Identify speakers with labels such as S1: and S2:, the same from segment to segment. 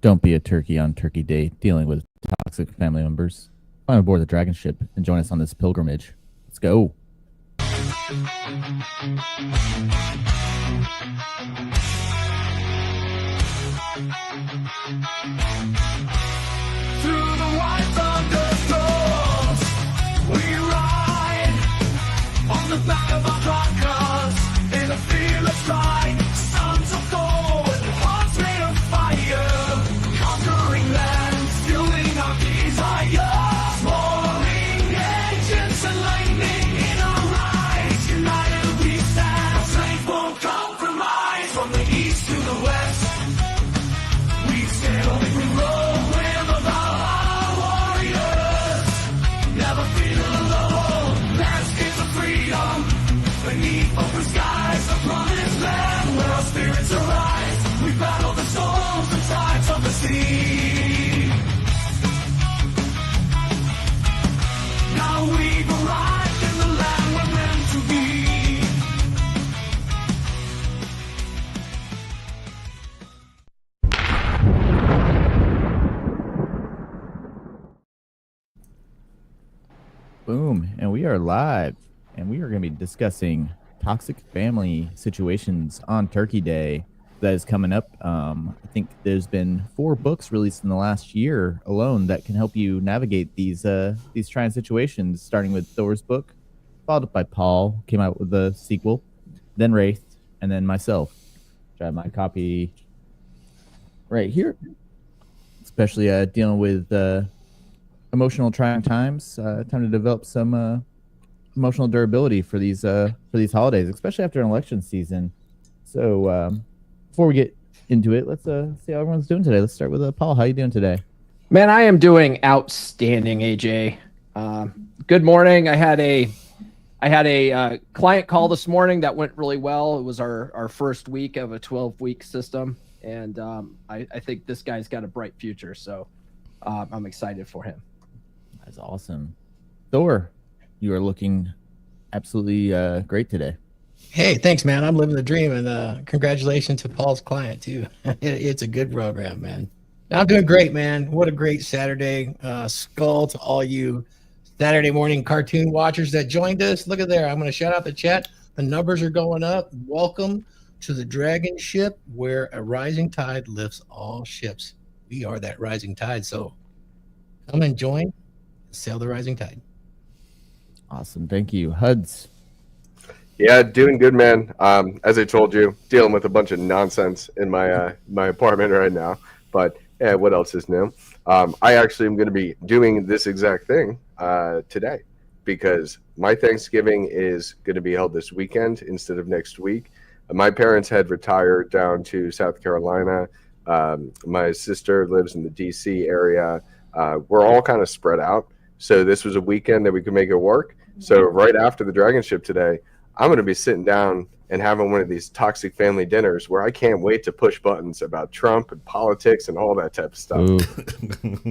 S1: Don't be a turkey on Turkey Day dealing with toxic family members. Climb aboard the DragonShip and join us on this pilgrimage. Let's go.
S2: Through the white thunderstorms, we ride on the back of our dragons in a fearless ride. Sons of gold, hearts made of fire, conquering lands, fueling our desires. Roaring engines and lightning in our eyes, united we stand. Our strength won't compromise. From the east to the west, we sail, we roll with our warriors. Never feel alone. Landscapes of freedom beneath open skies, the promised land where our spirits arise. We battle the storms and tides of the sea. Now we've arrived in the land we're meant to be.
S1: Boom. And we are live. And we are going to be discussing toxic family situations on Turkey Day. That is coming up. I think there's been 4 books released in the last year alone that can help you navigate these trying situations, starting with Thor's book, followed up by Paul, came out with the sequel, then Wraith, and then myself. I have my copy right here. Especially dealing with emotional trying times. Time to develop some emotional durability for these holidays, especially after an election season. So before we get into it, let's see how everyone's doing today. Let's start with Paul. How you doing today?
S3: Man, I am doing outstanding, AJ. Good morning. I had a client call this morning that went really well. It was our first week of a 12-week system, and I think this guy's got a bright future. So I'm excited for him.
S1: That's awesome. Thor, you are looking absolutely great today.
S4: Hey, thanks, man. I'm living the dream, and congratulations to Paul's client too. It's a good program, man. I'm doing great, man. What a great Saturday. Skull to all you Saturday morning cartoon watchers that joined us. Look at there. I'm going to shout out the chat. The numbers are going up. Welcome to the DragonShip, where a rising tide lifts all ships. We are that rising tide, so come and join. Sail the rising tide.
S1: Awesome. Thank you. Huds.
S5: Yeah, doing good, man. As I told you, dealing with a bunch of nonsense in my my apartment right now. But yeah, what else is new? I actually am going to be doing this exact thing today because my Thanksgiving is going to be held this weekend instead of next week. My parents had retired down to South Carolina. My sister lives in the D.C. area. We're all kind of spread out. So this was a weekend that we could make it work. So right after the DragonShip today, I'm going to be sitting down and having one of these toxic family dinners where I can't wait to push buttons about Trump and politics and all that type of stuff.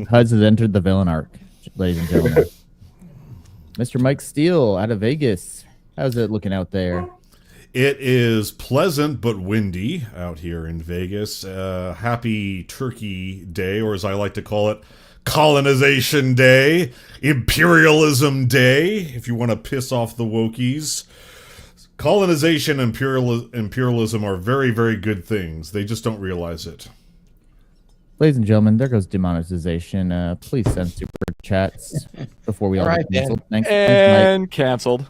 S1: Huds has entered the villain arc, ladies and gentlemen. Mr. Mike Steele out of Vegas. How's it looking out there?
S6: It is pleasant but windy out here in Vegas. Happy Turkey Day, or as I like to call it, Colonization Day, Imperialism Day, if you want to piss off the wokies. Colonization and imperialism are very, very good things. They just don't realize it.
S1: Ladies and gentlemen, there goes demonetization. Please send super chats before we all
S4: All right,
S1: get canceled. Thanks,
S7: And canceled.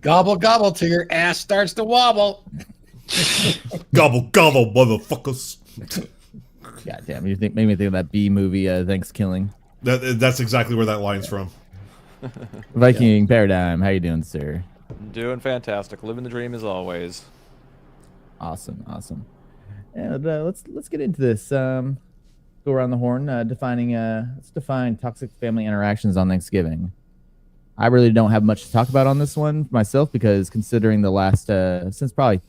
S4: Gobble, gobble till your ass starts to wobble.
S6: Gobble, gobble, motherfuckers.
S1: God damn, you made me think of that B movie, Thanksgiving.
S6: That's exactly where that line's from.
S1: Viking Paradigm, how you doing, sir?
S7: Doing fantastic. Living the dream as always.
S1: Awesome, awesome. And let's get into this. Go around the horn, let's define toxic family interactions on Thanksgiving. I really don't have much to talk about on this one myself because considering the last since probably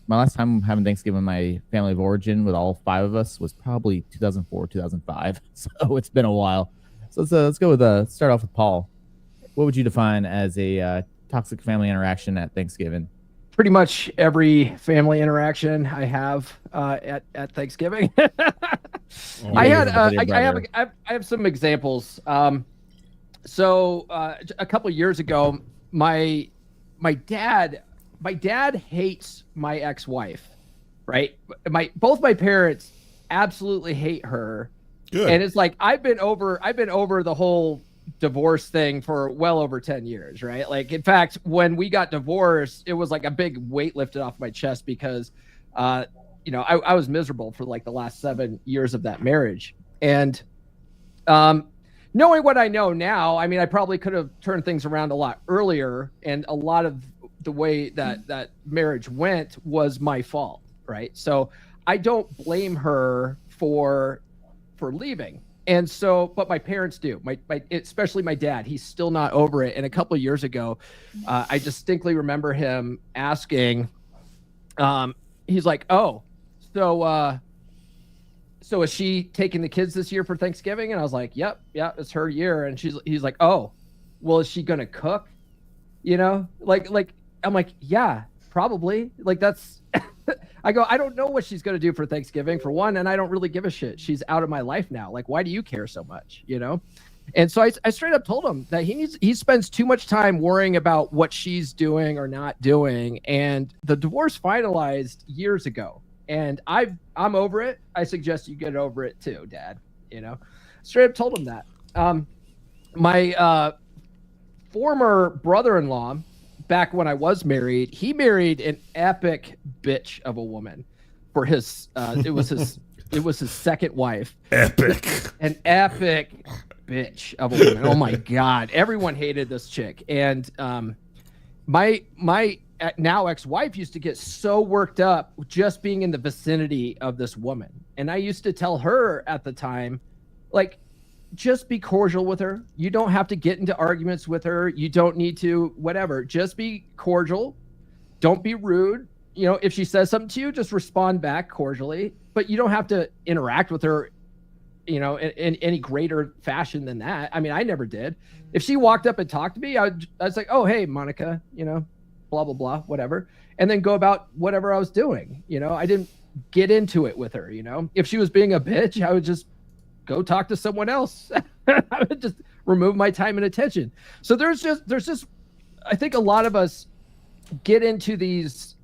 S1: my last time having Thanksgiving with my family of origin with all 5 of us was probably 2004, 2005. So it's been a while. So let's go with start off with Paul. What would you define as a toxic family interaction at Thanksgiving?
S3: Pretty much every family interaction I have at Thanksgiving. I had
S1: With your
S3: I have
S1: brother.
S3: I have some examples. So a couple years ago, my dad hates my ex-wife, right? Both my parents absolutely hate her.
S6: Good.
S3: And it's like I've been over the whole divorce thing for well over 10 years, right? Like, in fact, when we got divorced, it was like a big weight lifted off my chest because I was miserable for like the last 7 years of that marriage. And knowing what I know now, I mean, I probably could have turned things around a lot earlier, and a lot of the way that marriage went was my fault, right? So I don't blame her for leaving. And so, but my parents do. My especially my dad, he's still not over it. And a couple of years ago, I distinctly remember him asking, he's like, "Oh, so is she taking the kids this year for Thanksgiving?" And I was like, "Yep, it's her year." And he's like, "Oh, well, is she gonna cook?" Like I'm like, "Yeah, probably." Like that's. I go, I don't know what she's going to do for Thanksgiving, for one, and I don't really give a shit. She's out of my life now. Like, why do you care so much, And so I straight up told him that he spends too much time worrying about what she's doing or not doing. And the divorce finalized years ago, and I'm over it. I suggest you get over it too, Dad. Straight up told him that. My former brother-in-law, back when I was married, he married an epic bitch of a woman for his it was his second wife.
S6: Epic.
S3: An epic bitch of a woman. Oh my God. Everyone hated this chick. And my now ex-wife used to get so worked up just being in the vicinity of this woman. And I used to tell her at the time, like, just be cordial with her. You don't have to get into arguments with her. You don't need to, whatever. Just be cordial. Don't be rude. If she says something to you, just respond back cordially. But you don't have to interact with her, in any greater fashion than that. I mean, I never did. If she walked up and talked to me, I was like, "Oh, hey, Monica," blah, blah, blah, whatever. And then go about whatever I was doing. I didn't get into it with her. If she was being a bitch, I would just go talk to someone else. I would just remove my time and attention. So there's just, I think a lot of us get into these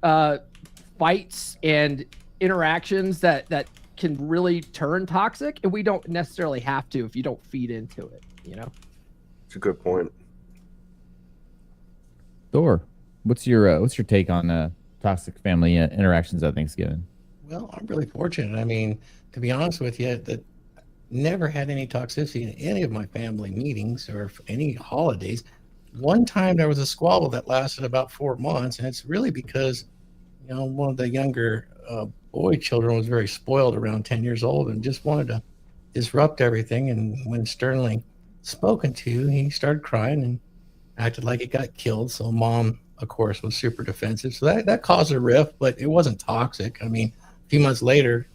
S3: fights and interactions that can really turn toxic, and we don't necessarily have to if you don't feed into it.
S5: It's a good point.
S1: Thor, what's your take on toxic family interactions at Thanksgiving?
S4: Well, I'm really fortunate. I mean, to be honest with you, that never had any toxicity in any of my family meetings or any holidays. One time there was a squabble that lasted about 4 months, and it's really because, one of the younger boy children was very spoiled around 10 years old and just wanted to disrupt everything. And when sternly spoken to, he started crying and acted like he got killed. So mom, of course, was super defensive. So that caused a rift, but it wasn't toxic. I mean, a few months later,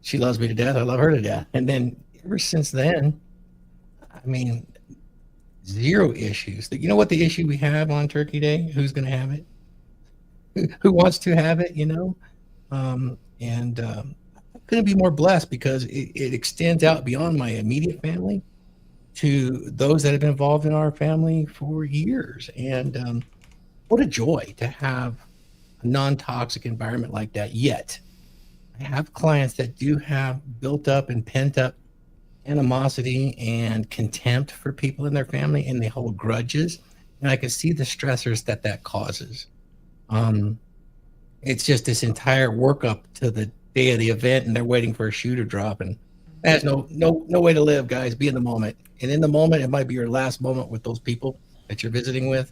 S4: she loves me to death. I love her to death. And then ever since then, I mean, zero issues. You know what the issue we have on Turkey Day? Who's going to have it? Who wants to have it, I couldn't be more blessed because it extends out beyond my immediate family to those that have been involved in our family for years. And what a joy to have a non-toxic environment like that. Yet I have clients that do have built up and pent up animosity and contempt for people in their family, and they hold grudges. And I can see the stressors that causes. It's just this entire workup to the day of the event, and they're waiting for a shoe to drop. And that's no way to live, guys. Be in the moment. And in the moment, it might be your last moment with those people that you're visiting with.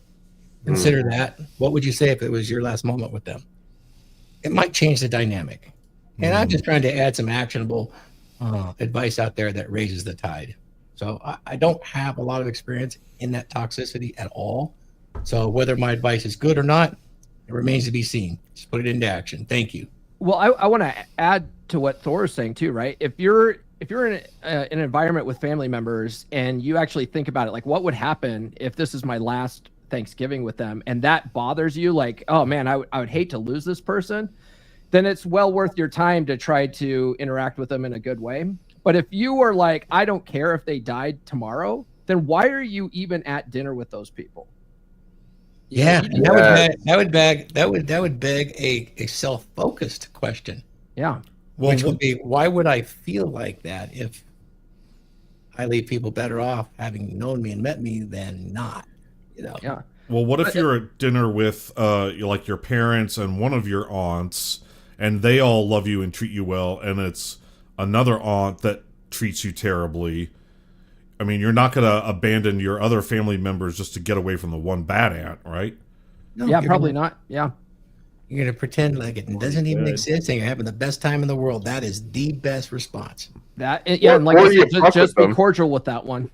S4: Consider that. What would you say if it was your last moment with them? It might change the dynamic. And I'm just trying to add some actionable advice out there that raises the tide. So I don't have a lot of experience in that toxicity at all. So whether my advice is good or not, it remains to be seen. Just put it into action. Thank you.
S3: Well, I want to add to what Thor is saying too, right? If you're in an environment with family members and you actually think about it, like what would happen if this is my last Thanksgiving with them, and that bothers you, like, oh man, I would hate to lose this person. then it's well worth your time to try to interact with them in a good way. But if you are like, I don't care if they died tomorrow, then why are you even at dinner with those people?
S4: Yeah,
S3: You
S4: and that would beg a self-focused question,
S3: Yeah.
S6: Well,
S4: which would be, why would I feel like that if I leave people better off having known me and met me than not? You know?
S3: Yeah.
S6: well, what if you're at dinner with like your parents and one of your aunts, and they all love you and treat you well, and it's another aunt that treats you terribly? I mean, you're not going to abandon your other family members just to get away from the one bad aunt, right?
S4: No,
S3: Yeah,
S4: you're
S3: probably
S4: gonna,
S3: not. Yeah.
S4: You're gonna pretend like it doesn't even
S1: good.
S4: exist, and you're having the best time in the world. That is the best response.
S3: Yeah. And like
S5: Or
S3: I
S5: you
S3: said,
S5: fuck
S3: just
S5: with
S3: be
S5: them.
S3: cordial with that one.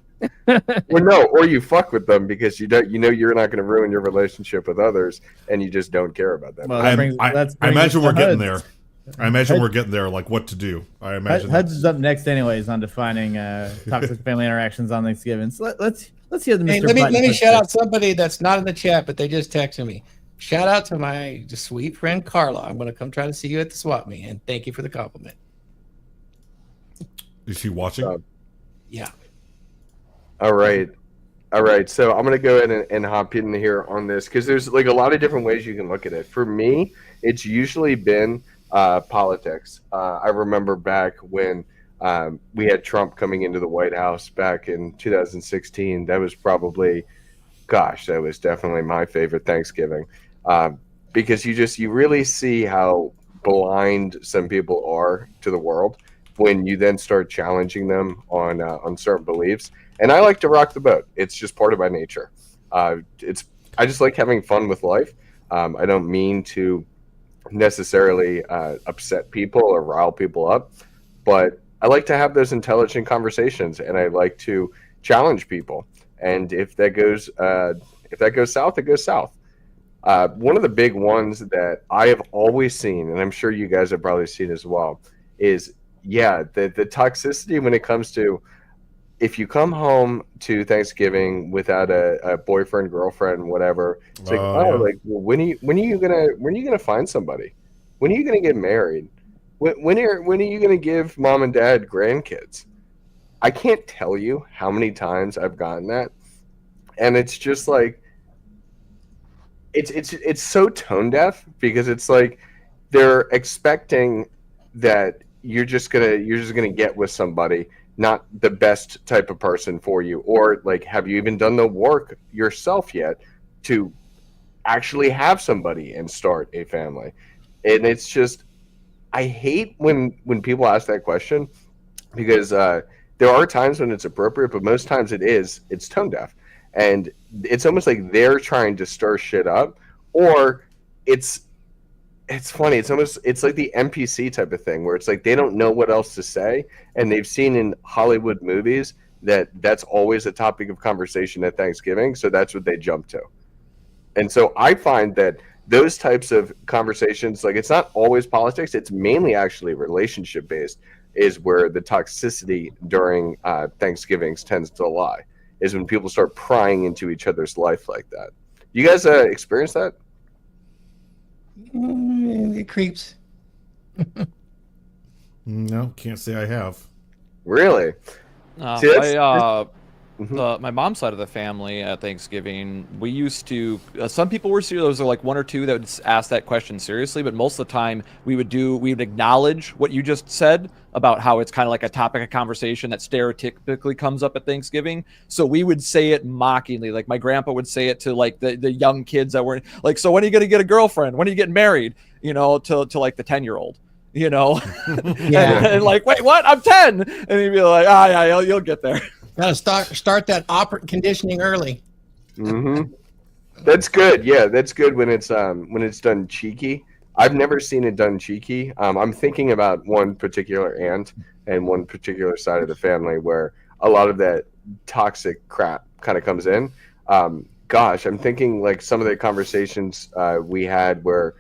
S5: Well, no, or you fuck with them because you know you're not going to ruin your relationship with others, and you just don't care about them.
S1: Well,
S6: I,
S1: that brings,
S6: I,
S1: that's
S6: I
S1: brings
S6: imagine
S1: us
S6: we're
S1: to
S6: getting
S1: Huds.
S6: there. I imagine
S1: Hud-
S6: we're getting there, like what to do. I imagine
S1: Huds is up next, anyways, on defining toxic family interactions on Thanksgiving. So let's hear the Mr.
S4: Hey, let me
S1: Button
S4: shout out
S1: perspective.
S4: somebody that's not in the chat, but they just texted me. Shout out to my sweet friend Carla. I'm gonna come try to see you at the swap meet, and thank you for the compliment.
S6: Is she watching?
S4: Yeah.
S5: All right. So I'm going to go ahead and hop in here on this because there's like a lot of different ways you can look at it. For me, it's usually been politics. I remember back when we had Trump coming into the White House back in 2016. That was probably, gosh, that was definitely my favorite Thanksgiving because you really see how blind some people are to the world when you then start challenging them on certain beliefs. And I like to rock the boat. It's just part of my nature. I just like having fun with life. I don't mean to necessarily upset people or rile people up, but I like to have those intelligent conversations, and I like to challenge people. And if that goes south, it goes south. One of the big ones that I have always seen, and I'm sure you guys have probably seen as well, is the toxicity when it comes to if you come home to Thanksgiving without a boyfriend, girlfriend, whatever, it's like, like, well, when are you gonna find somebody? When are you gonna get married? When are you gonna give mom and dad grandkids? I can't tell you how many times I've gotten that, and it's just like it's so tone deaf because it's like they're expecting that you're just gonna get with somebody, not the best type of person for you, or like, have you even done the work yourself yet to actually have somebody and start a family? And it's just, I hate when people ask that question because there are times when it's appropriate, but most times it's tone deaf, and it's almost like they're trying to stir shit up, or it's funny. It's like the NPC type of thing where it's like they don't know what else to say, and they've seen in Hollywood movies that's always a topic of conversation at Thanksgiving, so that's what they jump to. And so I find that those types of conversations, like, it's not always politics, it's mainly actually relationship based, is where the toxicity during Thanksgivings tends to lie, is when people start prying into each other's life like that. You guys experience that?
S4: It creeps.
S6: No, can't say I have.
S5: Really? See,
S7: My mom's side of the family at Thanksgiving, we used to. Some people were serious. There was like one or two that would ask that question seriously, but most of the time we would acknowledge what you just said about how it's kind of like a topic of conversation that stereotypically comes up at Thanksgiving. So we would say it mockingly, like my grandpa would say it to like the young kids that were like, "So when are you going to get a girlfriend? When are you getting married?" You know, to like the 10-year-old. You know, and like, wait, what? I'm 10, and he'd be like, yeah, you'll get there.
S4: Gotta start that operant conditioning early.
S5: Mm-hmm. That's good. Yeah, that's good when it's done cheeky. I've never seen it done cheeky. I'm thinking about one particular aunt and one particular side of the family where a lot of that toxic crap kind of comes in. Gosh, I'm thinking like some of the conversations we had where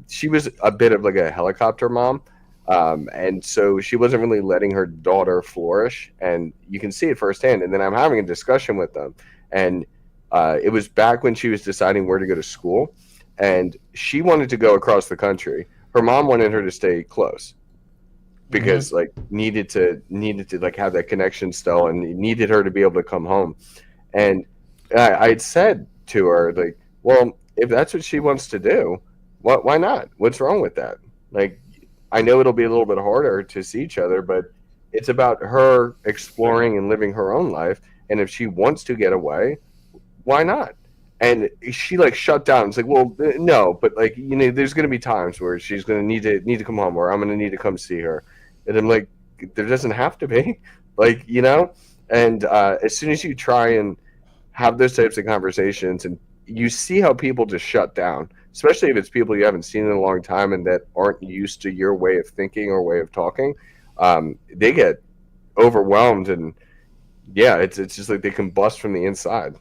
S5: she was a bit of like a helicopter mom. And so she wasn't really letting her daughter flourish, and you can see it firsthand. And then I'm having a discussion with them, and it was back when she was deciding where to go to school, and she wanted to go across the country, her mom wanted her to stay close because like needed to like have that connection still, and needed her to be able to come home. And I'd said to her, like, well, if that's what she wants to do, why not? What's wrong with that? Like, I know it'll be a little bit harder to see each other, but it's about her exploring and living her own life. And if she wants to get away, why not? And she like shut down. It's like, well, no, but like, you know, there's going to be times where she's going to need to come home, or I'm going to need to come see her. And I'm like, there doesn't have to be, like, you know. And as soon as you try and have those types of conversations, and you see how people just shut down, especially if it's people you haven't seen in a long time and that aren't used to your way of thinking or way of talking, they get overwhelmed, and yeah, it's just like they combust from the inside.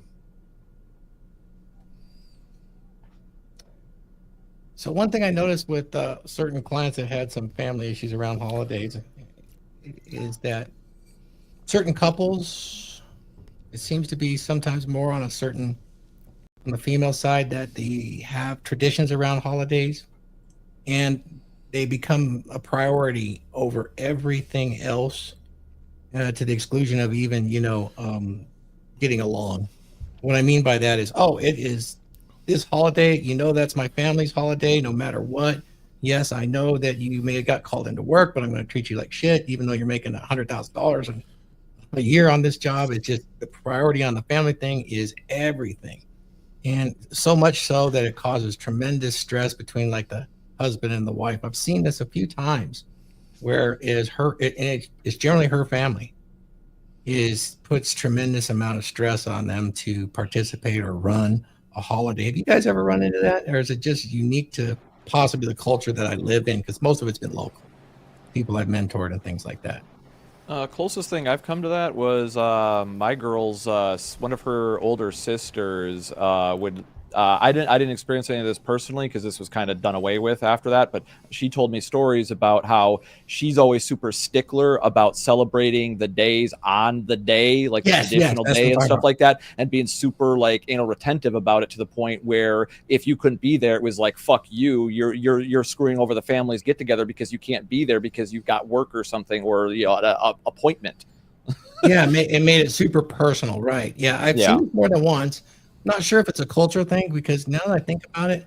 S4: So one thing I noticed with certain clients that had some family issues around holidays is that certain couples, it seems to be sometimes more on the female side, that they have traditions around holidays and they become a priority over everything else, to the exclusion of even, getting along. What I mean by that is, it is this holiday, that's my family's holiday, no matter what. Yes, I know that you may have got called into work, but I'm going to treat you like shit, even though you're making $100,000 a year on this job. It's just the priority on the family thing is everything. And so much so that it causes tremendous stress between like the husband and the wife. I've seen this a few times where it's generally her family puts tremendous amount of stress on them to participate or run a holiday. Have you guys ever run into that? Or is it just unique to possibly the culture that I live in? Because most of it's been local. People I've mentored and things like that.
S7: Closest thing I've come to that was my girl's one of her older sisters would. I didn't experience any of this personally because this was kind of done away with after that. But she told me stories about how she's always super stickler about celebrating the days on the day, like the traditional day and stuff like that, and being super like anal retentive about it, to the point where if you couldn't be there, it was like, fuck you, you're screwing over the family's get together because you can't be there because you've got work or something, or an appointment.
S4: Yeah, it made it super personal, right? Yeah, I've seen it more than once. Not sure if it's a cultural thing, because now that I think about it,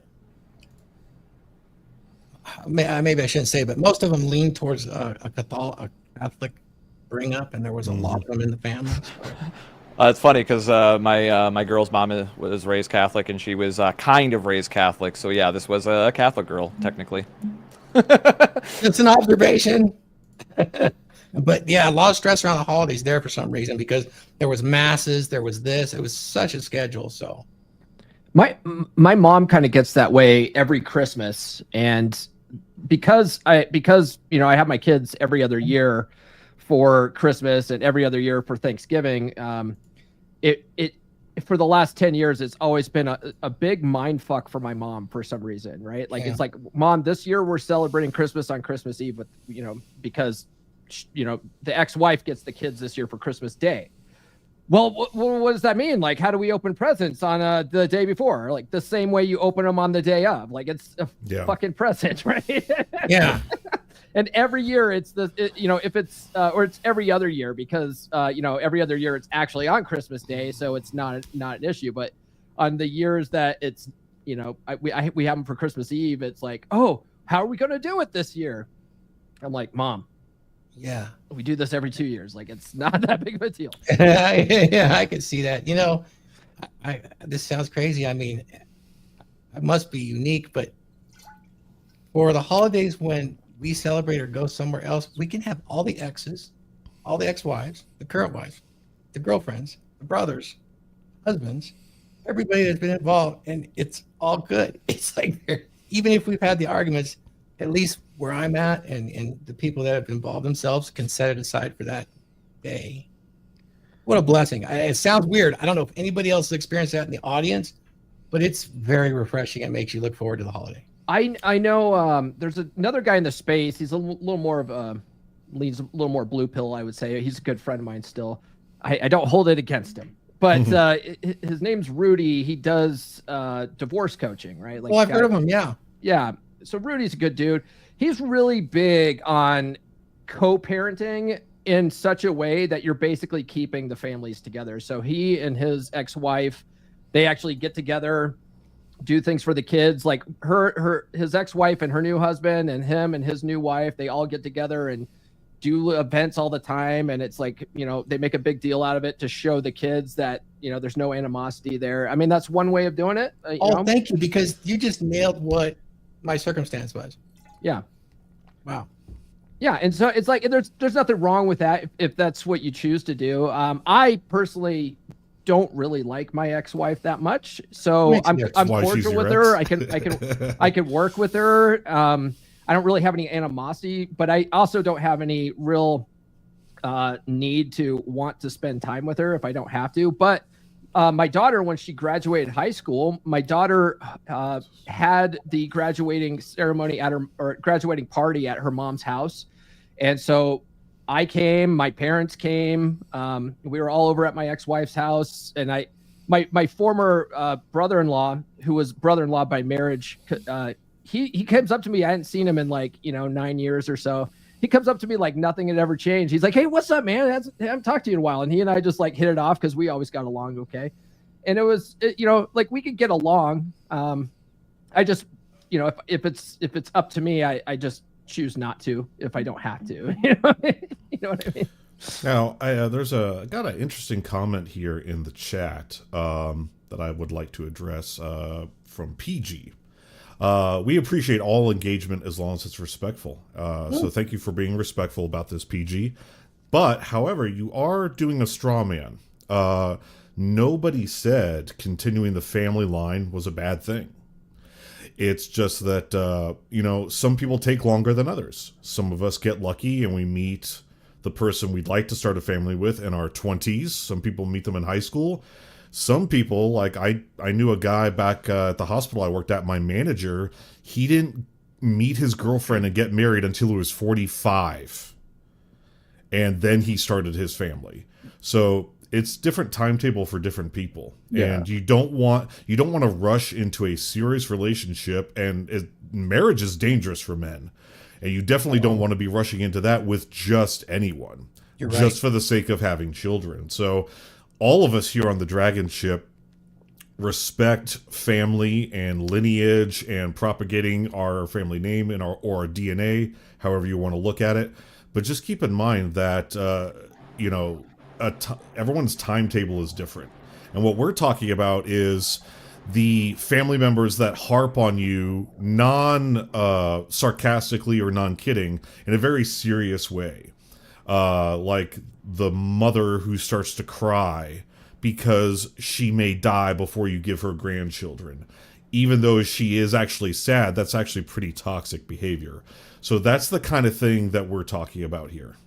S4: maybe I shouldn't say, but most of them lean towards a Catholic bring up, and there was a lot of them in the family.
S7: It's funny because my girl's mom was raised Catholic, and she was kind of raised Catholic. So yeah, this was a Catholic girl technically.
S4: It's an observation. But yeah, a lot of stress around the holidays there for some reason, because there was masses, there was this, it was such a schedule. So
S3: my mom kind of gets that way every Christmas, and because I have my kids every other year for Christmas and every other year for Thanksgiving, it for the last 10 years, it's always been a big mind fuck for my mom for some reason, right? Like, it's like, Mom, this year we're celebrating Christmas on Christmas Eve with, because the ex-wife gets the kids this year for Christmas Day. Well, what does that mean? Like, how do we open presents on the day before? Like the same way you open them on the day of. Like, it's a fucking present, right?
S4: Yeah.
S3: And every year it's if it's or it's every other year, because every other year it's actually on Christmas Day, so it's not an issue. But on the years that it's we have them for Christmas Eve, it's like, oh, how are we going to do it this year? I'm like, Mom.
S4: Yeah,
S3: we do this every 2 years. Like, it's not that big of a deal.
S4: Yeah, I can see that. This sounds crazy. I mean, it must be unique, but for the holidays when we celebrate or go somewhere else, we can have all the exes, all the ex-wives, the current wives, the girlfriends, the brothers, husbands, everybody that's been involved, and it's all good. It's like, even if we've had the arguments, at least where I'm at and the people that have involved themselves can set it aside for that day. What a blessing. It sounds weird. I don't know if anybody else has experienced that in the audience, but it's very refreshing. It makes you look forward to the holiday.
S3: I know there's another guy in the space. He's a little more of leans a little more blue pill, I would say. He's a good friend of mine still. I don't hold it against him. But his name's Rudy. He does divorce coaching, right? Like,
S4: I've heard of him, yeah.
S3: Yeah. so Rudy's a good dude. He's really big on co-parenting in such a way that you're basically keeping the families together. So he and his ex-wife, they actually get together, do things for the kids. Like his ex-wife and her new husband, and him and his new wife, they all get together and do events all the time. And it's like, they make a big deal out of it to show the kids that, there's no animosity there. I mean, that's one way of doing it.
S4: Thank you, because you just nailed what my circumstance was.
S3: Yeah.
S4: Wow.
S3: Yeah, and so it's like there's nothing wrong with that if that's what you choose to do. I personally don't really like my ex-wife that much, so I'm cordial with her. I can work with her. I don't really have any animosity, but I also don't have any real need to want to spend time with her if I don't have to. But my daughter, when she graduated high school, my daughter had the graduating ceremony graduating party at her mom's house. And so I came, my parents came, we were all over at my ex-wife's house. And my former brother-in-law, who was brother-in-law by marriage, he comes up to me. I hadn't seen him in 9 years or so. He comes up to me like nothing had ever changed. He's like, "Hey, what's up, man? I haven't talked to you in a while." And he and I just hit it off because we always got along okay. And it was, we could get along. I just, if it's up to me, I just choose not to if I don't have to. You know what I mean?
S6: Now, I got an interesting comment here in the chat that I would like to address from PG. We appreciate all engagement as long as it's respectful. So thank you for being respectful about this, PG. But, however, you are doing a straw man. Nobody said continuing the family line was a bad thing. It's just that, some people take longer than others. Some of us get lucky and we meet the person we'd like to start a family with in our 20s. Some people meet them in high school. Some people, like I knew a guy back at the hospital I worked at, my manager, he didn't meet his girlfriend and get married until he was 45. And then he started his family. So it's different timetable for different people. Yeah. And you don't want to rush into a serious relationship, and marriage is dangerous for men. And you definitely don't want to be rushing into that with just anyone. You're right. Just for the sake of having children. So all of us here on the DragonShip respect family and lineage and propagating our family name and our DNA, however you want to look at it. But just keep in mind that, everyone's timetable is different. And what we're talking about is the family members that harp on you sarcastically or non-kidding in a very serious way. Like the mother who starts to cry because she may die before you give her grandchildren. Even though she is actually sad, that's actually pretty toxic behavior. So that's the kind of thing that we're talking about here.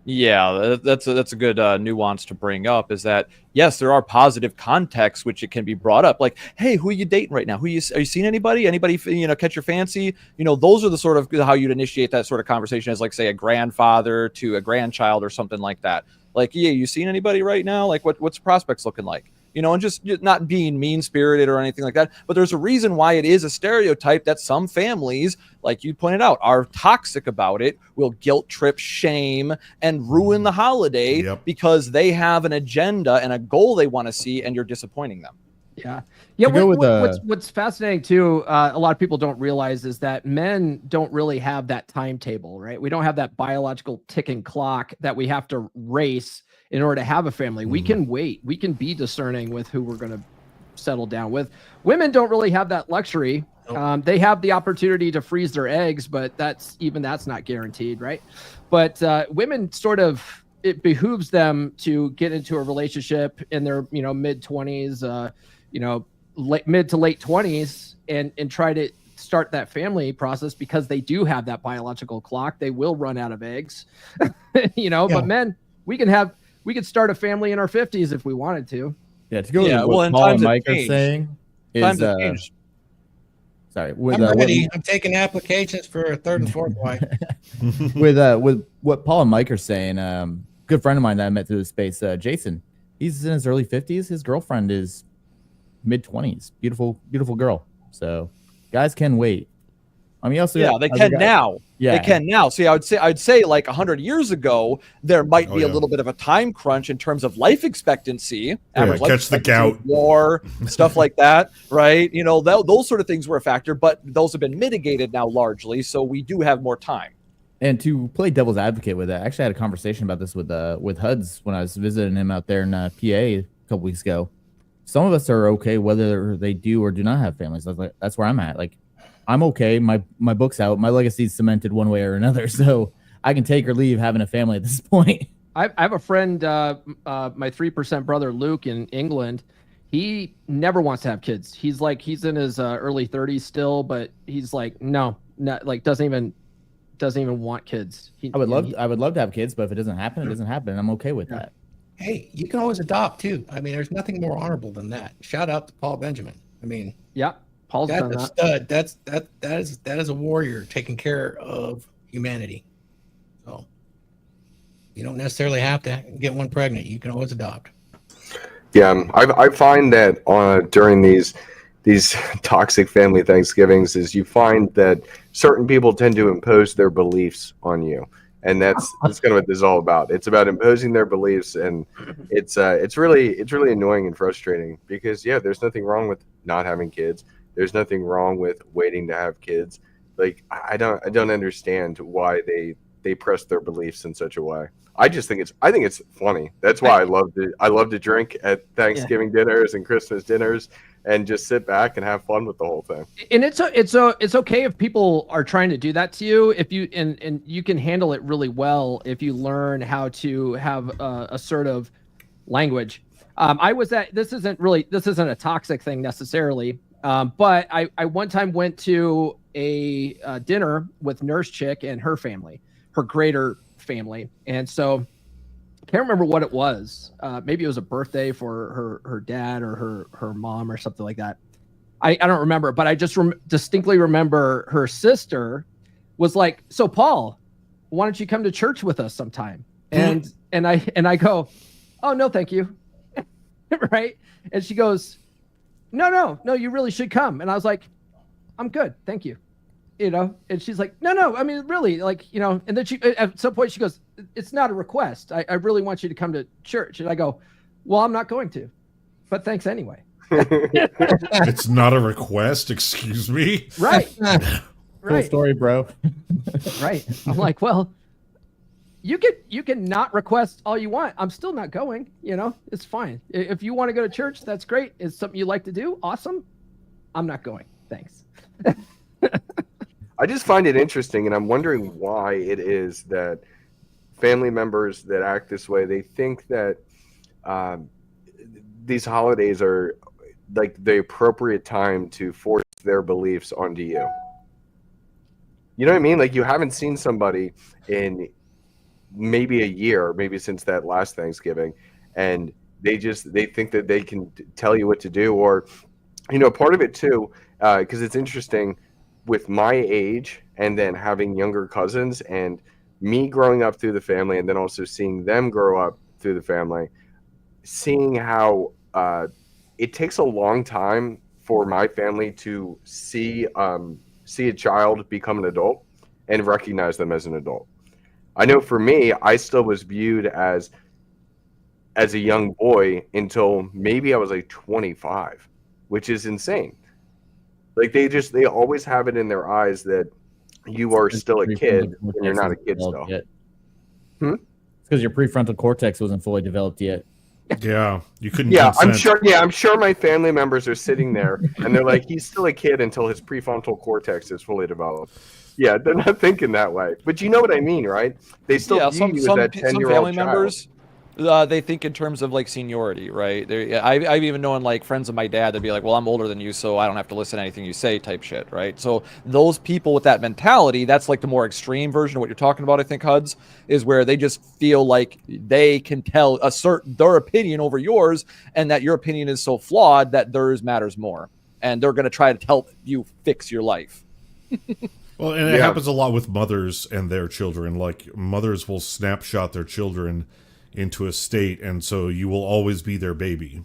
S7: Yeah, that's a good nuance to bring up, is that, yes, there are positive contexts which it can be brought up. Like, hey, who are you dating right now? Are you seeing anybody? Anybody, catch your fancy? Those are the sort of how you'd initiate that sort of conversation as, like, say, a grandfather to a grandchild or something like that. Like, yeah, you seen anybody right now? Like, what's prospects looking like? And just not being mean-spirited or anything like that. But there's a reason why it is a stereotype that some families, like you pointed out, are toxic about it, will guilt trip, shame, and ruin the holiday because they have an agenda and a goal they want to see, and you're disappointing them.
S3: Yeah. What's fascinating too, a lot of people don't realize, is that men don't really have that timetable, right? We don't have that biological ticking clock that we have to race in order to have a family. We can wait. We can be discerning with who we're going to settle down with. Women don't really have that luxury. They have the opportunity to freeze their eggs, but that's not guaranteed, right? But women it behooves them to get into a relationship in their mid 20s, mid to late 20s, and try to start that family process, because they do have that biological clock. They will run out of eggs, But men, we could start a family in our 50s if we wanted to.
S1: Yeah, to go with what Paul and Mike are saying is, sorry.
S4: I'm ready. I'm taking applications for a third and fourth wife.
S1: with what Paul and Mike are saying, good friend of mine that I met through the space, Jason, he's in his early 50s. His girlfriend is mid 20s. Beautiful, beautiful girl. So guys can wait I mean, also
S7: Yeah,
S1: got
S7: they
S1: other
S7: can
S1: guys-
S7: now.
S1: Yeah,
S7: They can now. See, I'd say like 100 years ago, there might be
S6: yeah.
S7: a little bit of a time crunch in terms of life expectancy, average life
S6: catch the
S7: expectancy,
S6: gout.
S7: war, stuff like that, right? You know, those sort of things were a factor, but those have been mitigated now largely, so we do have more time.
S1: And to play devil's advocate with that, I actually had a conversation about this with Huds when I was visiting him out there in PA a couple weeks ago. Some of us are okay whether they do or do not have families. That's where I'm at. Like, I'm okay. My book's out. My legacy's cemented one way or another, so I can take or leave having a family at this point.
S3: I have a friend, my 3% brother Luke in England. He never wants to have kids. He's in his early 30s still, but he's like, no, not like doesn't even want kids.
S1: I would love to have kids, but if it doesn't happen, it doesn't happen. I'm okay with that.
S4: Hey, you can always adopt too. I mean, there's nothing more honorable than that. Shout out to Paul Benjamin. I mean,
S3: yeah, Paul's done
S4: that's
S3: that.
S4: a stud. That is a warrior taking care of humanity. So you don't necessarily have to get one pregnant. You can always adopt.
S5: Yeah, I find that during these toxic family Thanksgivings is you find that certain people tend to impose their beliefs on you, and that's kind of what this is all about. It's about imposing their beliefs, and it's really annoying and frustrating because there's nothing wrong with not having kids. There's nothing wrong with waiting to have kids. Like I don't understand why they press their beliefs in such a way. I think it's funny. That's why I love to drink at Thanksgiving dinners and Christmas dinners and just sit back and have fun with the whole thing.
S3: And it's okay if people are trying to do that to you, if you and you can handle it really well if you learn how to have assertive language. This isn't a toxic thing necessarily, but I one time went to a dinner with Nurse Chick and her family, her greater family, and so I can't remember what it was. Maybe it was a birthday for her dad or her mom or something like that. I don't remember, but I just distinctly remember her sister was like, "So Paul, why don't you come to church with us sometime?" And I go, "Oh no, thank you." Right? And she goes, No, you really should come. And I was like, "I'm good, thank you." You know, and she's like, no, I mean, really, like, you know, and then she, at some point she goes, "It's not a request. I really want you to come to church." And I go, "Well, I'm not going to, but thanks anyway."
S6: It's not a request, excuse me.
S3: Right.
S1: Cool
S3: Right.
S1: story, bro.
S3: Right. I'm like, well, you can not request all you want. I'm still not going, you know, it's fine. If you want to go to church, that's great. It's something you like to do. Awesome. I'm not going. Thanks.
S5: I just find it interesting, and I'm wondering why it is that family members that act this way, they think that these holidays are like the appropriate time to force their beliefs onto you. You know what I mean? Like, you haven't seen somebody in maybe a year, maybe since that last Thanksgiving, and they think that they can tell you what to do. Or, you know, part of it too, because it's interesting with my age and then having younger cousins and me growing up through the family and then also seeing them grow up through the family, seeing how it takes a long time for my family to see a child become an adult and recognize them as an adult. I know for me, I still was viewed as a young boy until maybe I was like 25, which is insane. Like, they always have it in their eyes that you are still a kid when you're not a kid still.
S1: It's because your prefrontal cortex wasn't fully developed yet.
S6: Yeah, you couldn't.
S5: Yeah,
S6: consent.
S5: I'm sure my family members are sitting there and they're like, he's still a kid until his prefrontal cortex is fully developed. Yeah, they're not thinking that way. But you know what I mean, right? They still view you as that 10-year-old
S7: family
S5: child.
S7: members, they think in terms of like seniority, right? I've even known like friends of my dad that'd be like, "Well, I'm older than you, so I don't have to listen to anything you say," type shit, right? So those people with that mentality, that's like the more extreme version of what you're talking about. I think Huds is where they just feel like they can assert their opinion over yours, and that your opinion is so flawed that theirs matters more, and they're going to try to help you fix your life.
S6: Well, and it happens a lot with mothers and their children. Like, mothers will snapshot their children into a state, and so you will always be their baby.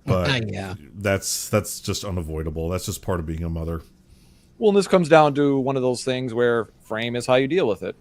S6: But that's just unavoidable. That's just part of being a mother.
S7: Well, and this comes down to one of those things where frame is how you deal with it.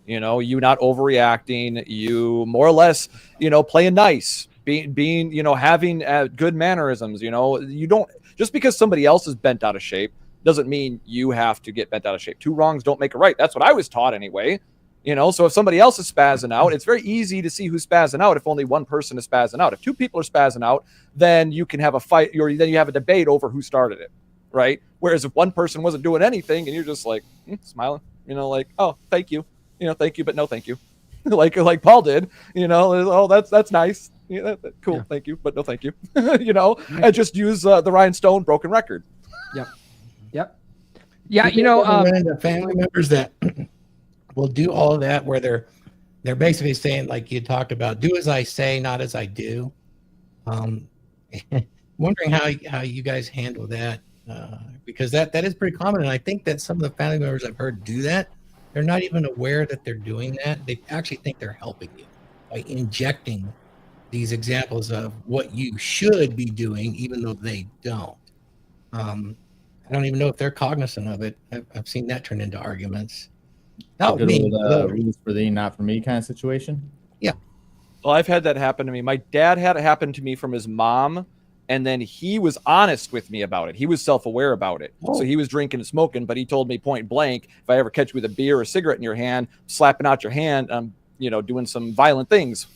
S7: You know, you not overreacting, you more or less, you know, playing nice, being, you know, having good mannerisms. You know, you don't, just because somebody else is bent out of shape doesn't mean you have to get bent out of shape. Two wrongs don't make a right. That's what I was taught anyway. You know, so if somebody else is spazzing out, it's very easy to see who's spazzing out if only one person is spazzing out. If two people are spazzing out, then you can have a fight, or then you have a debate over who started it, right? Whereas if one person wasn't doing anything and you're just like smiling, you know, like, oh, thank you. You know, thank you, but no thank you. like Paul did, you know, oh, that's nice. Yeah, cool, yeah. Thank you, but no thank you. You know, right. And just use the Ryan Stone broken record.
S3: Yep. Yeah, you know,
S4: family members that will do all of that where they're basically saying, like you talked about, do as I say, not as I do. Wondering how you guys handle that, because that is pretty common, and I think that some of the family members I've heard do that, they're not even aware that they're doing that. They actually think they're helping you by injecting these examples of what you should be doing, even though they don't. I don't even know if they're cognizant of it. I've seen that turn into arguments. Not me.
S1: Rules for thee, not for me kind of situation.
S4: Yeah.
S7: Well, I've had that happen to me. My dad had it happen to me from his mom, and then he was honest with me about it. He was self-aware about it. So he was drinking and smoking, but he told me point blank, if I ever catch you with a beer or a cigarette in your hand, slapping out your hand, you know, doing some violent things,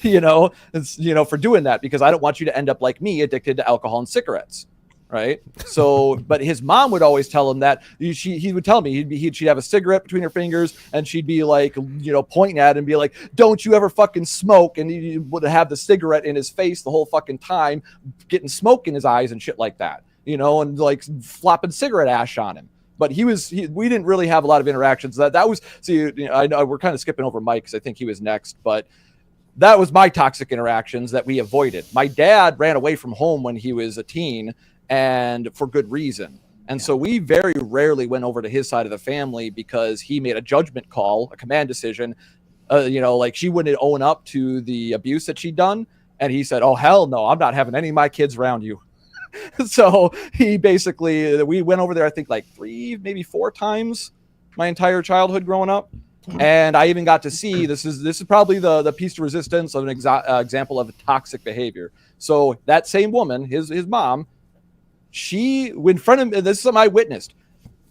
S7: you know, it's, you know, for doing that, because I don't want you to end up like me, addicted to alcohol and cigarettes. Right. So, but his mom would always tell him that he would tell me she'd have a cigarette between her fingers and she'd be like, you know, pointing at it and be like, don't you ever fucking smoke. And he would have the cigarette in his face the whole fucking time, getting smoke in his eyes and shit like that, you know, and like flopping cigarette ash on him. But we didn't really have a lot of interactions. That was, see, you know, I know we're kind of skipping over Mike because I think he was next, but that was my toxic interactions that we avoided. My dad ran away from home when he was a teen, and for good reason. And so we very rarely went over to his side of the family because he made a judgment call, a command decision. You know, like she wouldn't own up to the abuse that she'd done. And he said, oh, hell no, I'm not having any of my kids around you. So he basically, we went over there, I think like 3, maybe 4 times my entire childhood growing up. And I even got to see, this is probably the piece de resistance of an example of toxic behavior. So that same woman, his mom, she, in front of me, this is something I witnessed.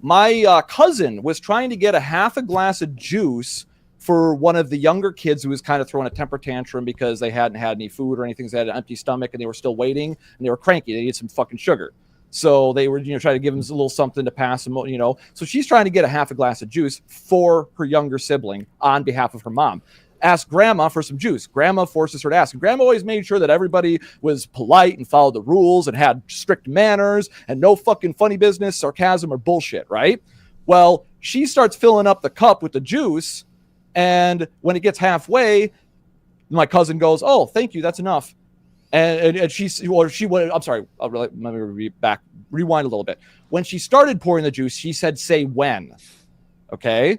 S7: My cousin was trying to get a half a glass of juice for one of the younger kids who was kind of throwing a temper tantrum because they hadn't had any food or anything. So they had an empty stomach and they were still waiting and they were cranky. They needed some fucking sugar. So they were, you know, trying to give him a little something to pass them, you know. So she's trying to get a half a glass of juice for her younger sibling on behalf of her mom. Asked grandma for some juice. Grandma forces her to ask. And grandma always made sure that everybody was polite and followed the rules and had strict manners and no fucking funny business, sarcasm, or bullshit, right? Well, she starts filling up the cup with the juice, and when it gets halfway, my cousin goes, oh, thank you, that's enough. And she went, I'm sorry, let me rewind a little bit. When she started pouring the juice, she said, say when, okay?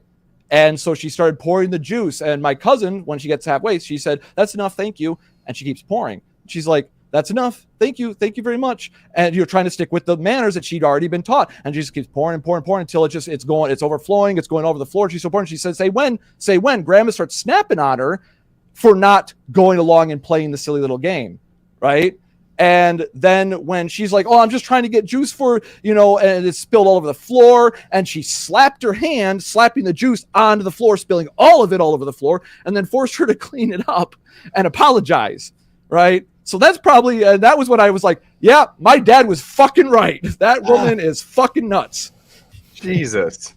S7: And so she started pouring the juice. And my cousin, when she gets halfway, she said, that's enough, thank you. And she keeps pouring. She's like, that's enough, thank you very much. And you're trying to stick with the manners that she'd already been taught. And she just keeps pouring and pouring and pouring until it's overflowing, it's going over the floor. She's so pouring. She says, say when. Grandma starts snapping on her for not going along and playing the silly little game, right? And then when she's like, oh, I'm just trying to get juice for, you know, and it's spilled all over the floor. And she slapped her hand, slapping the juice onto the floor, spilling all of it all over the floor, and then forced her to clean it up and apologize. Right. So that's probably, that was when I was like, yeah, my dad was fucking right. That woman is fucking nuts.
S5: Jesus.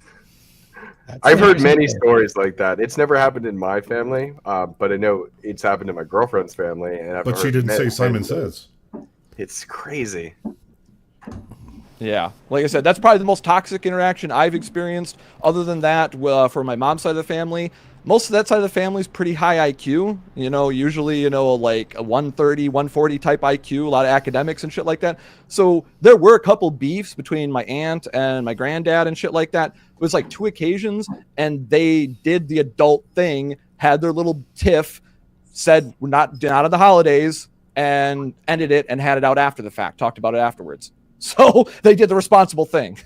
S5: I've heard many stories like that. It's never happened in my family, but I know it's happened in my girlfriend's family. And
S6: but she didn't say Simon Says.
S5: It's crazy.
S7: Yeah. Like I said, that's probably the most toxic interaction I've experienced. Other than that, for my mom's side of the family, most of that side of the family is pretty high IQ. You know, usually, you know, like a 130, 140 type IQ, a lot of academics and shit like that. So there were a couple beefs between my aunt and my granddad and shit like that. It was like 2 occasions, and they did the adult thing, had their little tiff, said we're not on the holidays, and ended it and had it out after the fact, talked about it afterwards. So they did the responsible thing.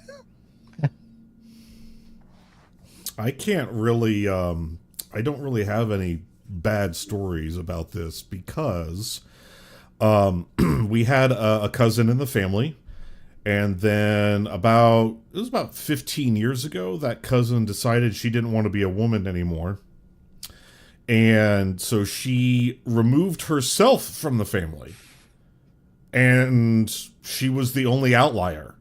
S6: I can't really, I don't really have any bad stories about this because we had a cousin in the family, and then it was about 15 years ago, that cousin decided she didn't want to be a woman anymore. And so she removed herself from the family. And she was the only outlier.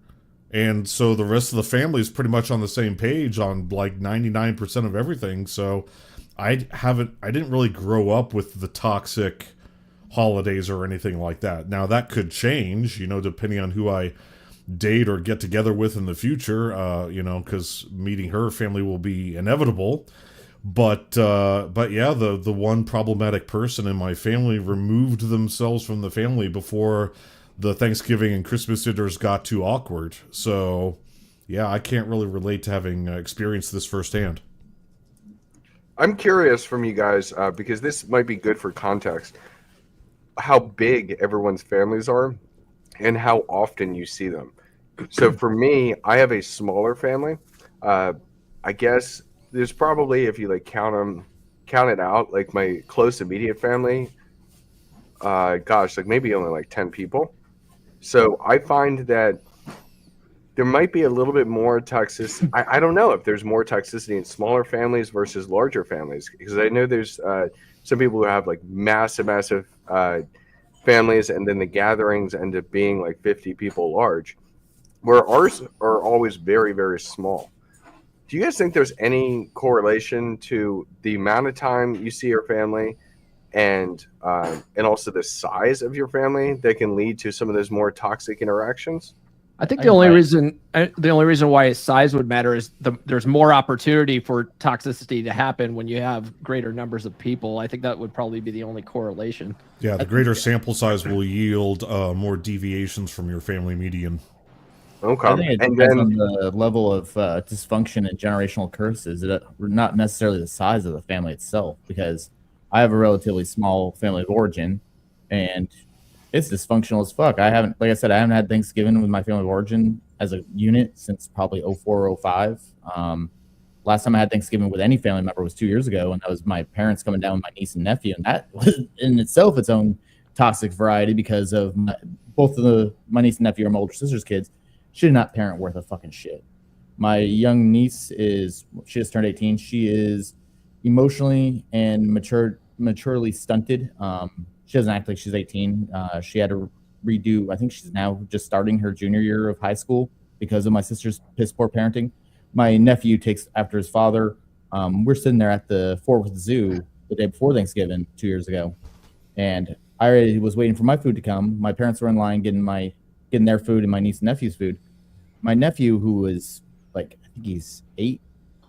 S6: And so the rest of the family is pretty much on the same page on like 99% of everything. So I didn't really grow up with the toxic holidays or anything like that. Now that could change, depending on who I date or get together with in the future, because meeting her family will be inevitable. But yeah, the one problematic person in my family removed themselves from the family before the Thanksgiving and Christmas dinners got too awkward. So yeah, I can't really relate to having experienced this firsthand.
S5: I'm curious from you guys, because this might be good for context, how big everyone's families are and how often you see them. So for me, I have a smaller family. I guess there's probably, if you count it out, like my close immediate family, maybe only 10 people. So I find that there might be a little bit more toxicity. I don't know if there's more toxicity in smaller families versus larger families, because I know there's some people who have massive families, and then the gatherings end up being 50 people large, where ours are always very, very small. Do you guys think there's any correlation to the amount of time you see your family and also the size of your family that can lead to some of those more toxic interactions?
S3: I think the only reason why size would matter is there's more opportunity for toxicity to happen when you have greater numbers of people. I think that would probably be the only correlation.
S6: Yeah, the greater sample size will yield more deviations from your family median.
S5: Okay.
S1: I think it depends on the level of dysfunction and generational curses, not necessarily the size of the family itself, because I have a relatively small family of origin, and it's dysfunctional as fuck. I haven't had Thanksgiving with my family of origin as a unit since probably 04, 05. Last time I had Thanksgiving with any family member was 2 years ago, and that was my parents coming down with my niece and nephew, and that was in itself its own toxic variety because of my niece and nephew are my older sister's kids. She did not parent worth a fucking shit. My young niece she just turned 18. She is emotionally and maturely stunted. She doesn't act like she's 18. She had to redo, I think she's now just starting her junior year of high school because of my sister's piss poor parenting. My nephew takes after his father. We're sitting there at the Fort Worth Zoo the day before Thanksgiving 2 years ago, and I already was waiting for my food to come. My parents were in line getting their food and my niece and nephew's food. My nephew, who was I think he's 8,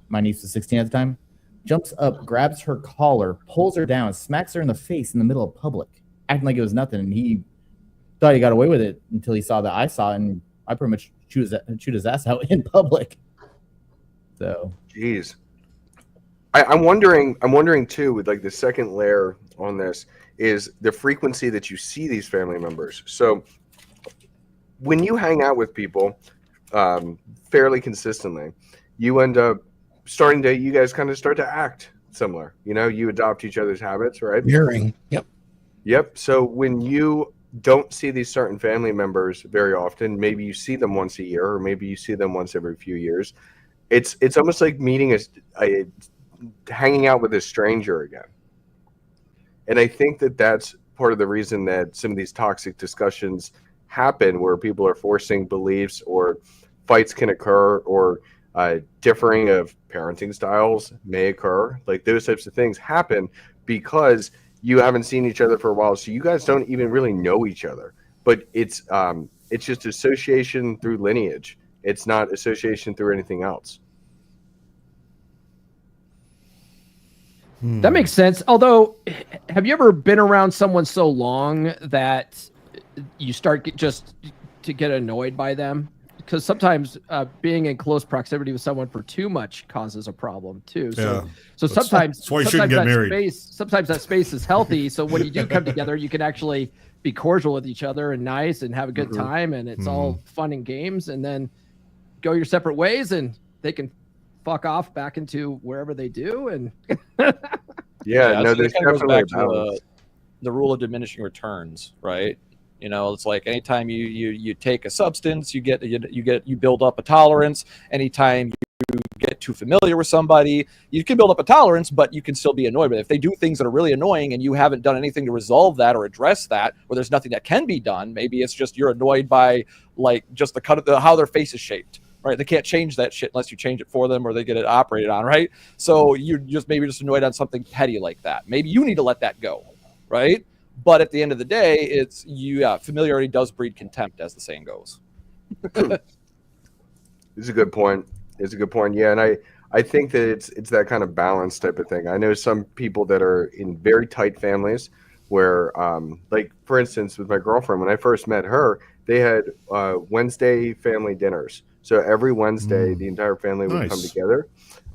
S1: my niece was 16 at the time, jumps up, grabs her collar, pulls her down, smacks her in the face in the middle of public, acting like it was nothing. And he thought he got away with it until he saw that I saw it, and I pretty much chewed his ass out in public. So,
S5: jeez, I'm wondering too, with the second layer on this is the frequency that you see these family members. So when you hang out with people fairly consistently, you end up you guys kind of start to act similar. You adopt each other's habits, right?
S4: Mirroring.
S5: Yep. So when you don't see these certain family members very often, maybe you see them once a year, or maybe you see them once every few years. It's almost like meeting hanging out with a stranger again. And I think that's part of the reason that some of these toxic discussions happen, where people are forcing beliefs, or fights can occur, or differing of parenting styles may occur. Those types of things happen because you haven't seen each other for a while, so you guys don't even really know each other. But it's just association through lineage. It's not association through anything else.
S3: That makes sense. Although, have you ever been around someone so long that you start to get annoyed by them? Because sometimes being in close proximity with someone for too much causes a problem too. So sometimes
S6: that's why you shouldn't get married.
S3: Sometimes that space is healthy. So when you do come together, you can actually be cordial with each other and nice and have a good time, and it's all fun and games, and then go your separate ways, and they can fuck off back into wherever they do. And
S5: Yeah, no,
S7: so
S5: there's
S7: that kinda goes
S5: definitely a
S7: back to
S5: balance.
S7: the rule of diminishing returns, right? You know, it's like anytime you take a substance, you build up a tolerance. Anytime you get too familiar with somebody, you can build up a tolerance, but you can still be annoyed. But if they do things that are really annoying and you haven't done anything to resolve that or address that, or there's nothing that can be done, maybe it's just you're annoyed by like just the cut of how their face is shaped. Right, they can't change that shit unless you change it for them or they get it operated on. Right, so you're just annoyed on something petty like that. Maybe you need to let that go. Right, but at the end of the day, it's familiarity does breed contempt, as the saying goes.
S5: It's a good point. It's a good point. Yeah, and I think that it's that kind of balance type of thing. I know some people that are in very tight families where, like for instance, with my girlfriend, when I first met her, they had Wednesday family dinners. So every Wednesday, the entire family would come together.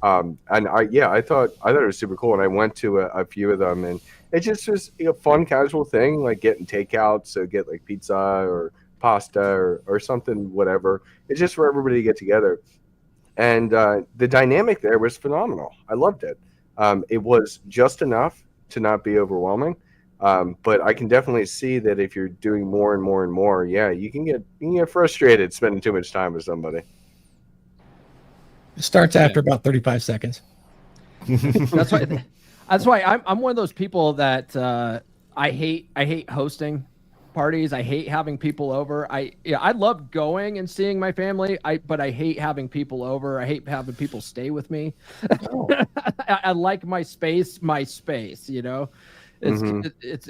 S5: And I thought it was super cool. And I went to a few of them, and it just was a fun, casual thing, like getting takeout. So get like pizza or pasta or something, whatever. It's just for everybody to get together. And the dynamic there was phenomenal. I loved it. It was just enough to not be overwhelming. But I can definitely see that if you're doing more and more and more, you can get frustrated spending too much time with somebody.
S4: It starts after about 35 seconds.
S3: that's why I'm one of those people that I hate hosting parties. I hate having people over. I love going and seeing my family. But I hate having people over. I hate having people stay with me. Oh. I like my space. You know, it's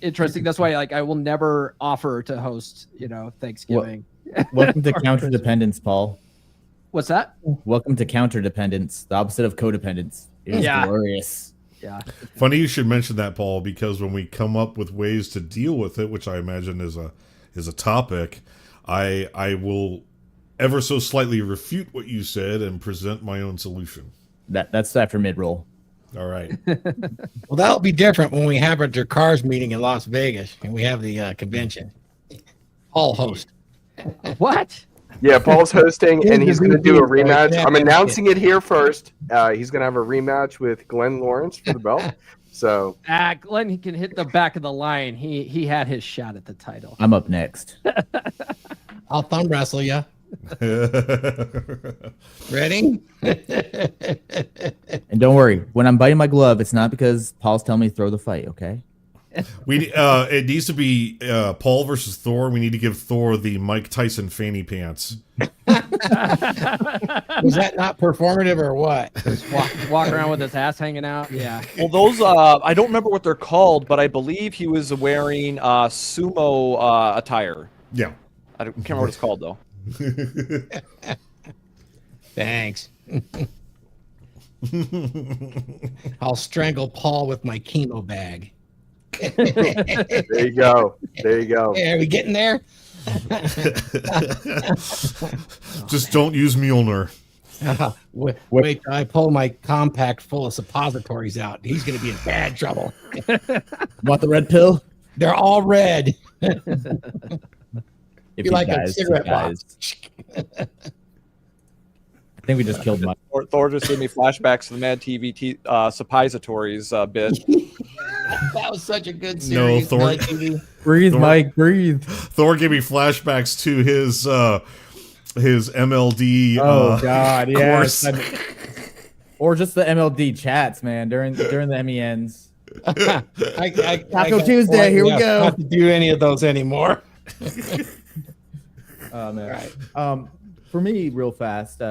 S3: interesting. That's why I will never offer to host. You know, Thanksgiving.
S1: Welcome to counterdependence, Paul.
S3: What's that?
S1: Welcome to counterdependence, the opposite of codependence. It was glorious.
S3: Yeah.
S6: Funny you should mention that, Paul, because when we come up with ways to deal with it, which I imagine is a topic, I will ever so slightly refute what you said and present my own solution.
S1: That's after mid-roll.
S6: All right.
S4: Well, that'll be different when we have our Dracarys meeting in Las Vegas and we have the convention. Paul host.
S3: What?
S5: Yeah, Paul's hosting, and he's going to do a rematch. I'm announcing it here first. He's going to have a rematch with Glenn Lawrence for the belt. So
S3: Glenn, he can hit the back of the line. He had his shot at the title.
S1: I'm up next.
S4: I'll thumb wrestle you. Ready?
S1: And don't worry, when I'm biting my glove, it's not because Paul's telling me to throw the fight, okay?
S6: It needs to be Paul versus Thor. We need to give Thor the Mike Tyson fanny pants.
S4: Was that not performative or what?
S3: Just walk around with his ass hanging out. Yeah.
S7: Well, those I don't remember what they're called, but I believe he was wearing sumo attire.
S6: Yeah.
S7: I can't remember what it's called though.
S4: Thanks. I'll strangle Paul with my chemo bag.
S5: There you go.
S4: Hey, are we getting there?
S6: Just don't use Mjolnir.
S4: Wait till I pull my compact full of suppositories out. He's going to be in bad trouble.
S1: Want the red pill?
S4: They're all red.
S1: If
S4: Be like a cigarette box.
S1: I think we just killed Mike.
S7: Thor just gave me flashbacks to the Mad TV suppositories bit.
S4: That was such a good series.
S6: No, Thor.
S1: Breathe,
S6: Thor,
S1: Mike, breathe.
S6: Thor gave me flashbacks to his MLD.
S1: God, yes.
S6: Course.
S1: Or just the MLD chats, man, during the MENs.
S4: Taco
S1: Tuesday, here we go.
S4: Not to do any of those anymore.
S1: Man.
S4: Right.
S1: For me, real fast,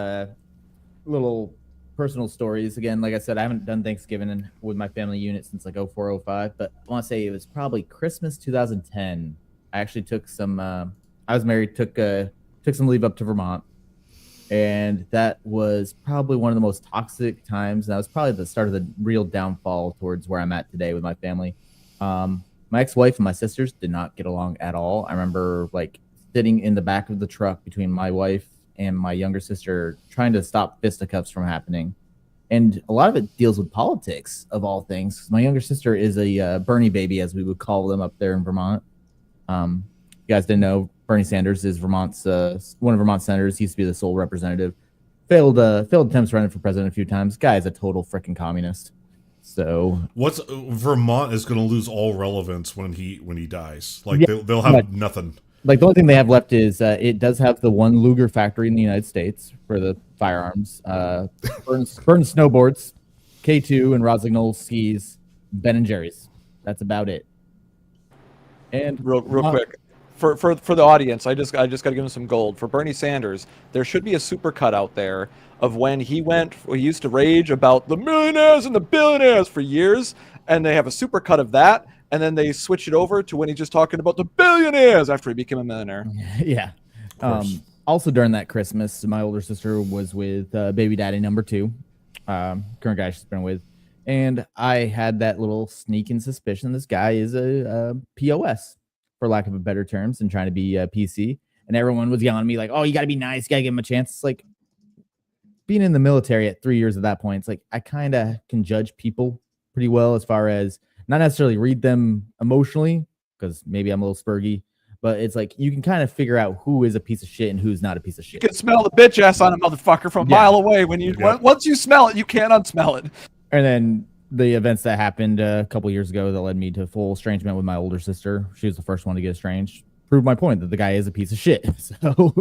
S1: little personal stories. Again, like I said, I haven't done Thanksgiving with my family unit since like 0405, but I want to say it was probably Christmas 2010. I actually took some. I was married, took some leave up to Vermont, and that was probably one of the most toxic times. That was probably the start of the real downfall towards where I'm at today with my family. My ex-wife and my sisters did not get along at all. I remember like sitting in the back of the truck between my wife and my younger sister trying to stop fisticuffs from happening. And a lot of it deals with politics, of all things. My younger sister is a Bernie baby, as we would call them up there in Vermont. You guys didn't know, Bernie Sanders is one of Vermont's senators. He used to be the sole representative failed attempts running for president a few times. Guy is a total freaking communist. So
S6: What's Vermont is going to lose all relevance when he dies. Like
S1: Yeah,
S6: they'll have
S1: but-
S6: nothing.
S1: like the only thing they have left is it does have the one Luger factory in the United States for the firearms. Burn snowboards, K2 and Rossignol skis, Ben and Jerry's. That's about it. And
S7: Real quick. For the audience, I just got to give him some gold. For Bernie Sanders, there should be a supercut out there of when he used to rage about the millionaires and the billionaires for years, and they have a supercut of that, and then they switch it over to when he's just talking about the billionaires after he became a millionaire.
S1: Yeah. Also during that Christmas, my older sister was with baby daddy number 2, current guy she's been with, and I had that little sneaking suspicion this guy is a POS, for lack of a better terms, and trying to be PC. And everyone was yelling at me like, "Oh, you got to be nice, you got to give him a chance." It's like being in the military at 3 years at that point. It's like I kind of can judge people pretty well as far as not necessarily read them emotionally, because maybe I'm a little spurgy, but it's like you can kind of figure out who is a piece of shit and who's not a piece of shit.
S7: You can smell the bitch ass on a motherfucker from a mile away. Once you smell it, you can't unsmell it.
S1: And then the events that happened a couple years ago that led me to full estrangement with my older sister. She was the first one to get estranged. Proved my point that the guy is a piece of shit. So,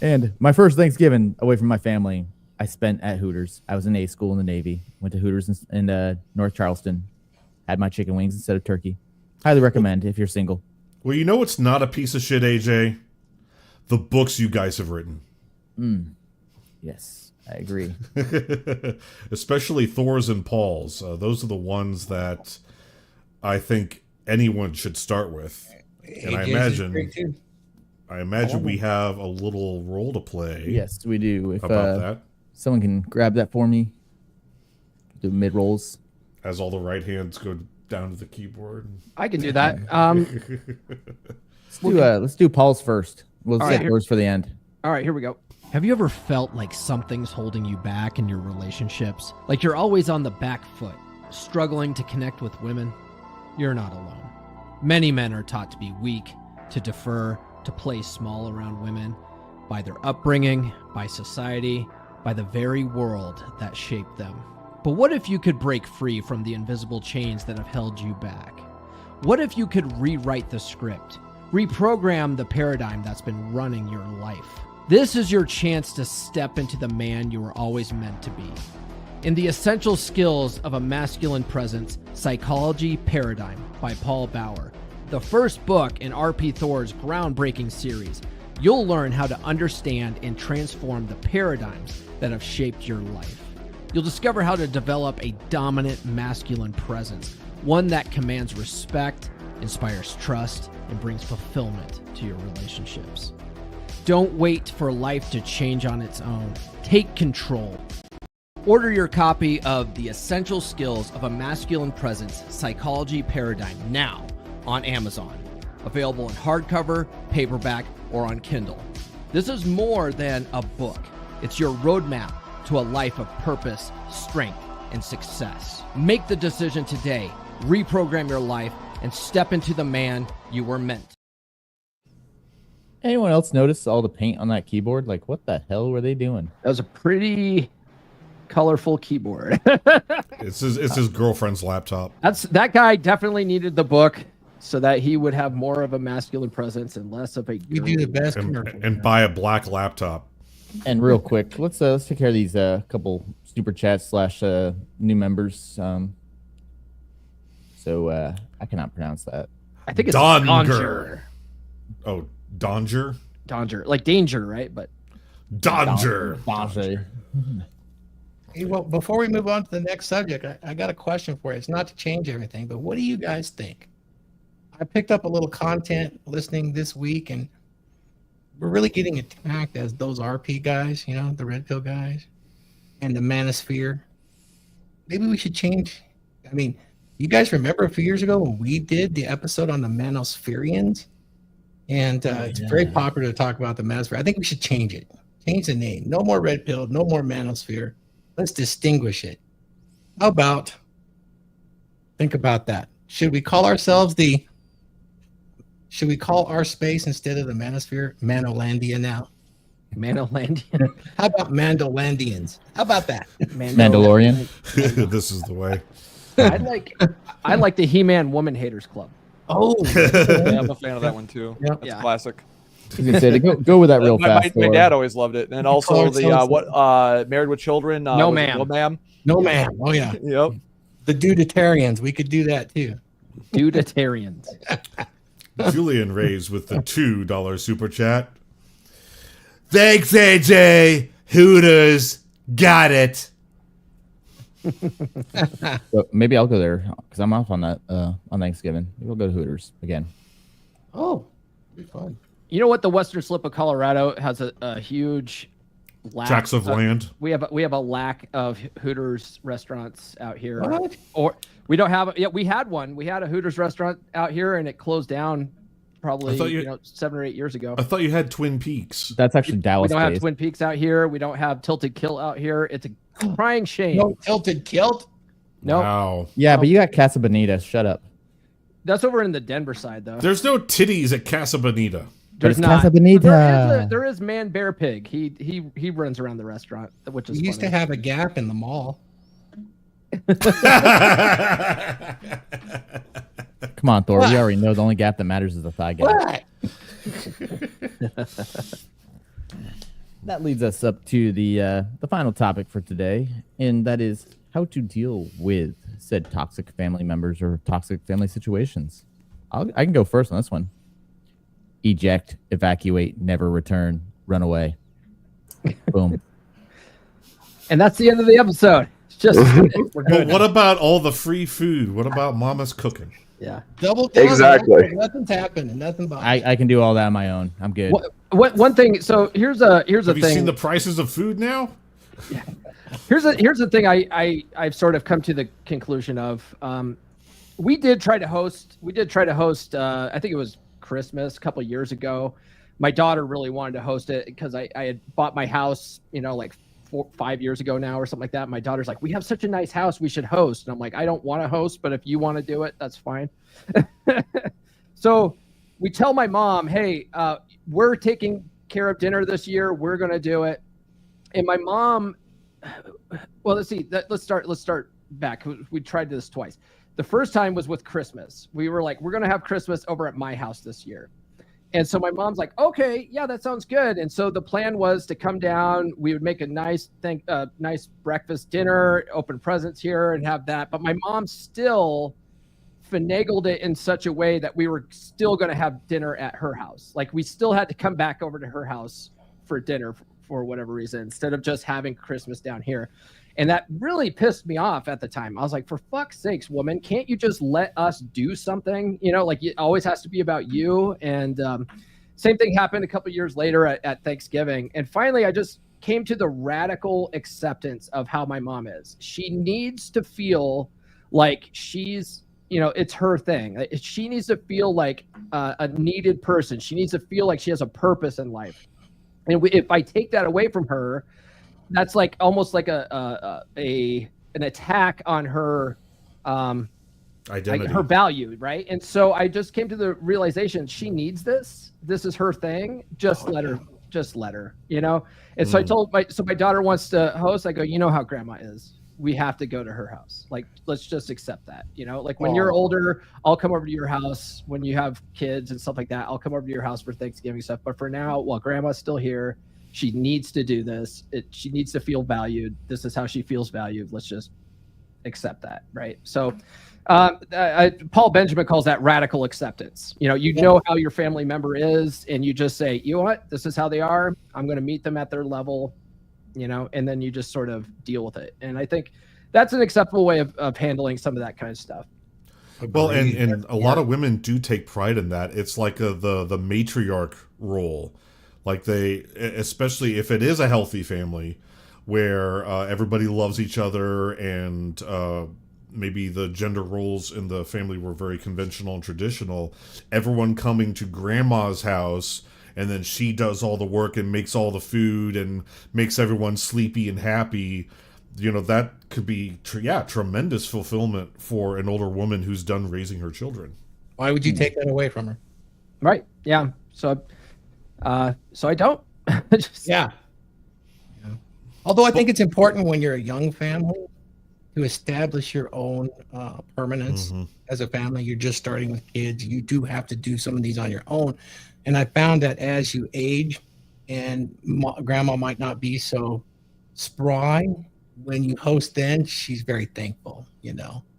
S1: and my first Thanksgiving away from my family, I spent at Hooters. I was in A school in the Navy. Went to Hooters in North Charleston. Had my chicken wings instead of turkey. Highly recommend if you're single.
S6: Well, you know what's not a piece of shit, AJ? The books you guys have written.
S1: Yes. I agree.
S6: Especially Thor's and Paul's. Those are the ones that I think anyone should start with. And I imagine we have a little role to play.
S1: Yes, we do. If
S6: about that.
S1: Someone can grab that for me. Do mid rolls.
S6: As all the right hands go down to the keyboard.
S3: I can do that.
S1: Let's do Paul's first. We'll
S3: All
S1: save
S3: right,
S1: yours for the end.
S3: All right, here we go.
S8: Have you ever felt like something's holding you back in your relationships? Like you're always on the back foot, struggling to connect with women? You're not alone. Many men are taught to be weak, to defer, to play small around women by their upbringing, by society, by the very world that shaped them. But what if you could break free from the invisible chains that have held you back? What if you could rewrite the script, reprogram the paradigm that's been running your life? This is your chance to step into the man you were always meant to be. In The Essential Skills of a Masculine Presence, Psychology Paradigm by Paul Bauer, the first book in R.P. Thor's groundbreaking series, you'll learn how to understand and transform the paradigms that have shaped your life. You'll discover how to develop a dominant masculine presence, one that commands respect, inspires trust, and brings fulfillment to your relationships. Don't wait for life to change on its own. Take control. Order your copy of The Essential Skills of a Masculine Presence, Psychology Paradigm now on Amazon. Available in hardcover, paperback, or on Kindle. This is more than a book. It's your roadmap to a life of purpose, strength, and success. Make the decision today. Reprogram your life and step into the man you were meant.
S1: Anyone else notice all the paint on that keyboard? Like, what the hell were they doing?
S3: That was a pretty colorful keyboard.
S6: It's his girlfriend's laptop.
S3: That guy definitely needed the book so that he would have more of a masculine presence and less of a.
S4: You do the best commercial.
S6: And buy a black laptop.
S1: And real quick, let's take care of these couple super chats / new members. So I cannot pronounce that.
S3: I think it's
S6: Donger.
S3: Donger.
S6: Oh, Donger?
S3: Donger, like danger, right? But
S6: Donger.
S1: Danger.
S4: Hey, well, before we move on to the next subject, I got a question for you. It's not to change everything, but what do you guys think? I picked up a little content listening this week, and we're really getting attacked as those RP guys, you know, the red pill guys, and the manosphere. Maybe we should change. I mean, you guys remember a few years ago when we did the episode on the manospherians? And it's very popular to talk about the manosphere. I think we should change it. Change the name. No more red pill, no more manosphere. Let's distinguish it. How about, think about that. Should we call our space instead of the manosphere Manolandia now?
S3: Manolandian.
S4: How about Mandolandians? How about that?
S1: Mandalorian.
S6: This is the way.
S3: I like the He-Man Woman Haters Club.
S4: Oh,
S7: Yeah, I'm a fan of that one too.
S4: Yep.
S7: That's
S3: Yeah.
S7: classic.
S1: I was gonna say to go with that real fast.
S7: My
S1: Thor.
S7: dad always loved it, and also
S4: Clark
S7: the
S4: Simpson.
S7: Married with Children.
S3: No,
S7: was it
S3: ma'am.
S7: No ma'am.
S4: no man. Oh yeah,
S7: Yep.
S4: the Duditarians. We could do that too.
S3: Duditarians.
S6: Julian Rays with the $2 super chat. Thanks, AJ. Hooters got it.
S1: So maybe I'll go there because I'm off on that on Thanksgiving. Maybe we'll go to Hooters again.
S4: Oh, be fun.
S3: You know what? The western slip of Colorado has a huge lack.
S6: Tracts of land.
S3: We have a lack of Hooters restaurants out here.
S4: What?
S3: Or we don't have. Yeah, we had one. We had a Hooters restaurant out here, and it closed down probably
S6: I thought you-
S3: 7 or 8 years ago.
S6: I thought you had Twin Peaks.
S1: That's actually
S3: We
S1: Dallas
S3: don't have
S1: based.
S3: Twin Peaks out here. We don't have Tilted Kilt out here. It's a crying shame.
S4: No tilted kilt.
S3: No,
S6: Wow.
S1: Yeah, but you got Casa Bonita. Shut up.
S3: that's over in the Denver side though.
S6: There's no titties at Casa Bonita.
S3: There's
S1: it's
S3: not.
S1: Casa Bonita.
S3: There is Man Bear Pig. He runs around the restaurant, which is
S4: We used to
S3: funny.
S4: have a Gap in the mall.
S1: Come on, Thor. We already know the only gap that matters is the thigh gap.
S4: What?
S1: That leads us up to the final topic for today, and that is how to deal with said toxic family members or toxic family situations. I can go first on this one. Eject, evacuate, never return, run away. Boom.
S3: And that's the end of the episode. It's just we're
S6: Well,
S3: good.
S6: what about all the free food? What about Mama's cooking?
S3: Yeah.
S4: Double down.
S5: Exactly.
S4: Nothing's happening. Nothing but.
S1: I can do all that on my own. I'm good.
S3: One thing. So here's a
S6: Have you
S3: thing.
S6: seen the prices of food now?
S3: Here's the thing. I've sort of come to the conclusion of. We did try to host. I think it was Christmas a couple of years ago. My daughter really wanted to host it because I had bought my house, like 5 years ago now or something like that. My daughter's like, we have such a nice house, we should host. And I'm like, I don't want to host, but if you want to do it, that's fine. So we tell my mom, hey, we're taking care of dinner this year. We're going to do it. And my mom, well, let's see. Let's start back. We tried this twice. The first time was with Christmas. We were like, we're going to have Christmas over at my house this year. And so my mom's like, okay, yeah, that sounds good. And so the plan was to come down. We would make a nice breakfast, dinner, open presents here and have that. But my mom still finagled it in such a way that we were still going to have dinner at her house. Like we still had to come back over to her house for dinner for whatever reason, instead of just having Christmas down here. And that really pissed me off at the time. I was like, for fuck's sakes, woman, can't you just let us do something? Like it always has to be about you. And same thing happened a couple of years later at Thanksgiving. And finally, I just came to the radical acceptance of how my mom is. She needs to feel like she's, it's her thing. She needs to feel like a needed person. She needs to feel like she has a purpose in life. And if I take that away from her, that's like almost like an attack on her
S6: Identity.
S3: like her value, right? And so I just came to the realization she needs this. This is her thing. Just let her. And so I told my daughter wants to host. I go, you know how grandma is. We have to go to her house. Like, let's just accept that. Like when you're older, I'll come over to your house. When you have kids and stuff like that, I'll come over to your house for Thanksgiving stuff. But for now, while grandma's still here, she needs to do this. She needs to feel valued. This is how she feels valued. Let's just accept that, right? So Paul Benjamin calls that radical acceptance. You know how your family member is, and you just say, you know what? This is how they are. I'm going to meet them at their level, and then you just sort of deal with it. And I think that's an acceptable way of handling some of that kind of stuff.
S6: Well, and a lot of women do take pride in that. It's like the matriarch role. Like especially if it is a healthy family where everybody loves each other and maybe the gender roles in the family were very conventional and traditional, everyone coming to grandma's house and then she does all the work and makes all the food and makes everyone sleepy and happy, that could be tremendous fulfillment for an older woman who's done raising her children.
S4: Why would you take that away from her?
S3: Right. Yeah. So I don't. Just-
S4: Yeah. Although I think it's important when you're a young family to establish your own permanence as a family. You're just starting with kids. You do have to do some of these on your own. And I found that as you age and grandma might not be so spry, when you host then, she's very thankful,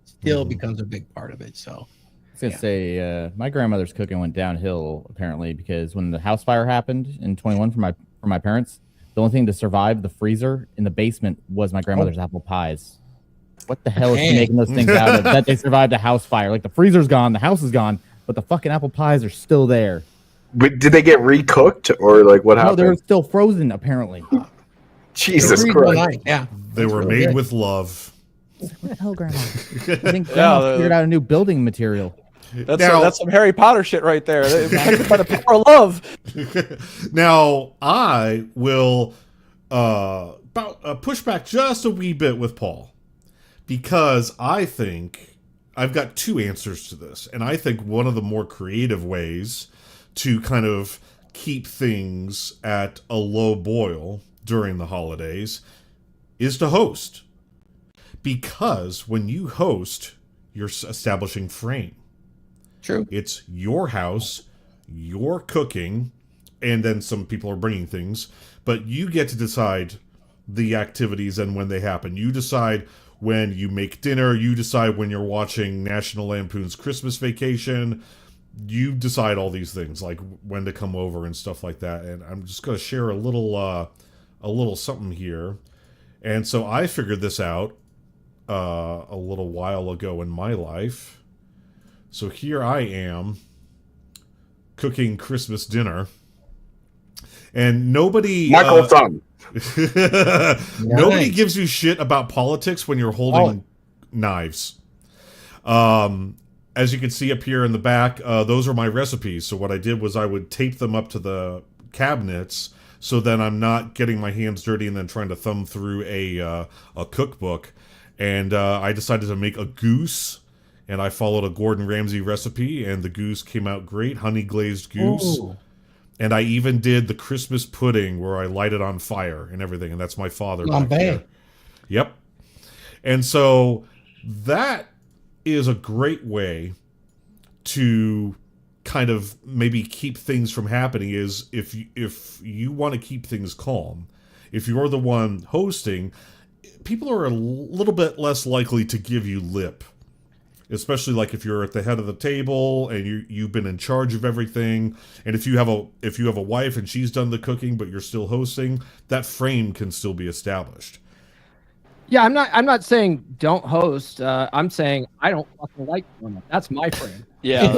S4: still becomes a big part of it. So
S1: I was gonna say, my grandmother's cooking went downhill apparently because when the house fire happened in 21 for my parents, the only thing to survive the freezer in the basement was my grandmother's apple pies. What the hell is she making those things out of? That they survived a house fire. Like the freezer's gone, the house is gone, but the fucking apple pies are still there.
S5: But did they get recooked or like what happened?
S1: No, they're still frozen apparently.
S5: Jesus
S4: Freeze
S5: Christ!
S4: one night, yeah.
S6: They were
S4: really
S6: made
S4: good.
S6: with love.
S1: What the hell, Grandma? I think Grandma figured out a new building material.
S7: That's some Harry Potter shit right there. By the power of love.
S6: Now I will push back just a wee bit with Paul, because I think I've got two answers to this, and I think one of the more creative ways to kind of keep things at a low boil during the holidays is to host. Because when you host, you're establishing frame.
S4: True.
S6: It's your house, you're cooking, and then some people are bringing things, but you get to decide the activities and when they happen. You decide when you make dinner, you decide when you're watching National Lampoon's Christmas Vacation, you decide all these things, like when to come over and stuff like that. And I'm just going to share a little something here. And so I figured this out a little while ago in my life. So here I am cooking Christmas dinner, and nobody
S5: Michael Thumb.
S6: nobody gives you shit about politics when you're holding knives. As you can see up here in the back, those are my recipes. So what I did was I would tape them up to the cabinets, so then I'm not getting my hands dirty and then trying to thumb through a cookbook. And I decided to make a goose, and I followed a Gordon Ramsay recipe, and the goose came out great, honey glazed goose. Ooh. And I even did the Christmas pudding where I light it on fire and everything, and that's my father back there. Yep. And so that is a great way to kind of maybe keep things from happening. Is if you want to keep things calm, if you're the one hosting, people are a little bit less likely to give you lip, especially like if you're at the head of the table and you've been in charge of everything. And if you have a wife and she's done the cooking but you're still hosting, that frame can still be established.
S3: Yeah, I'm not saying don't host. I'm saying I don't fucking like doing it. That's my frame.
S7: Yeah.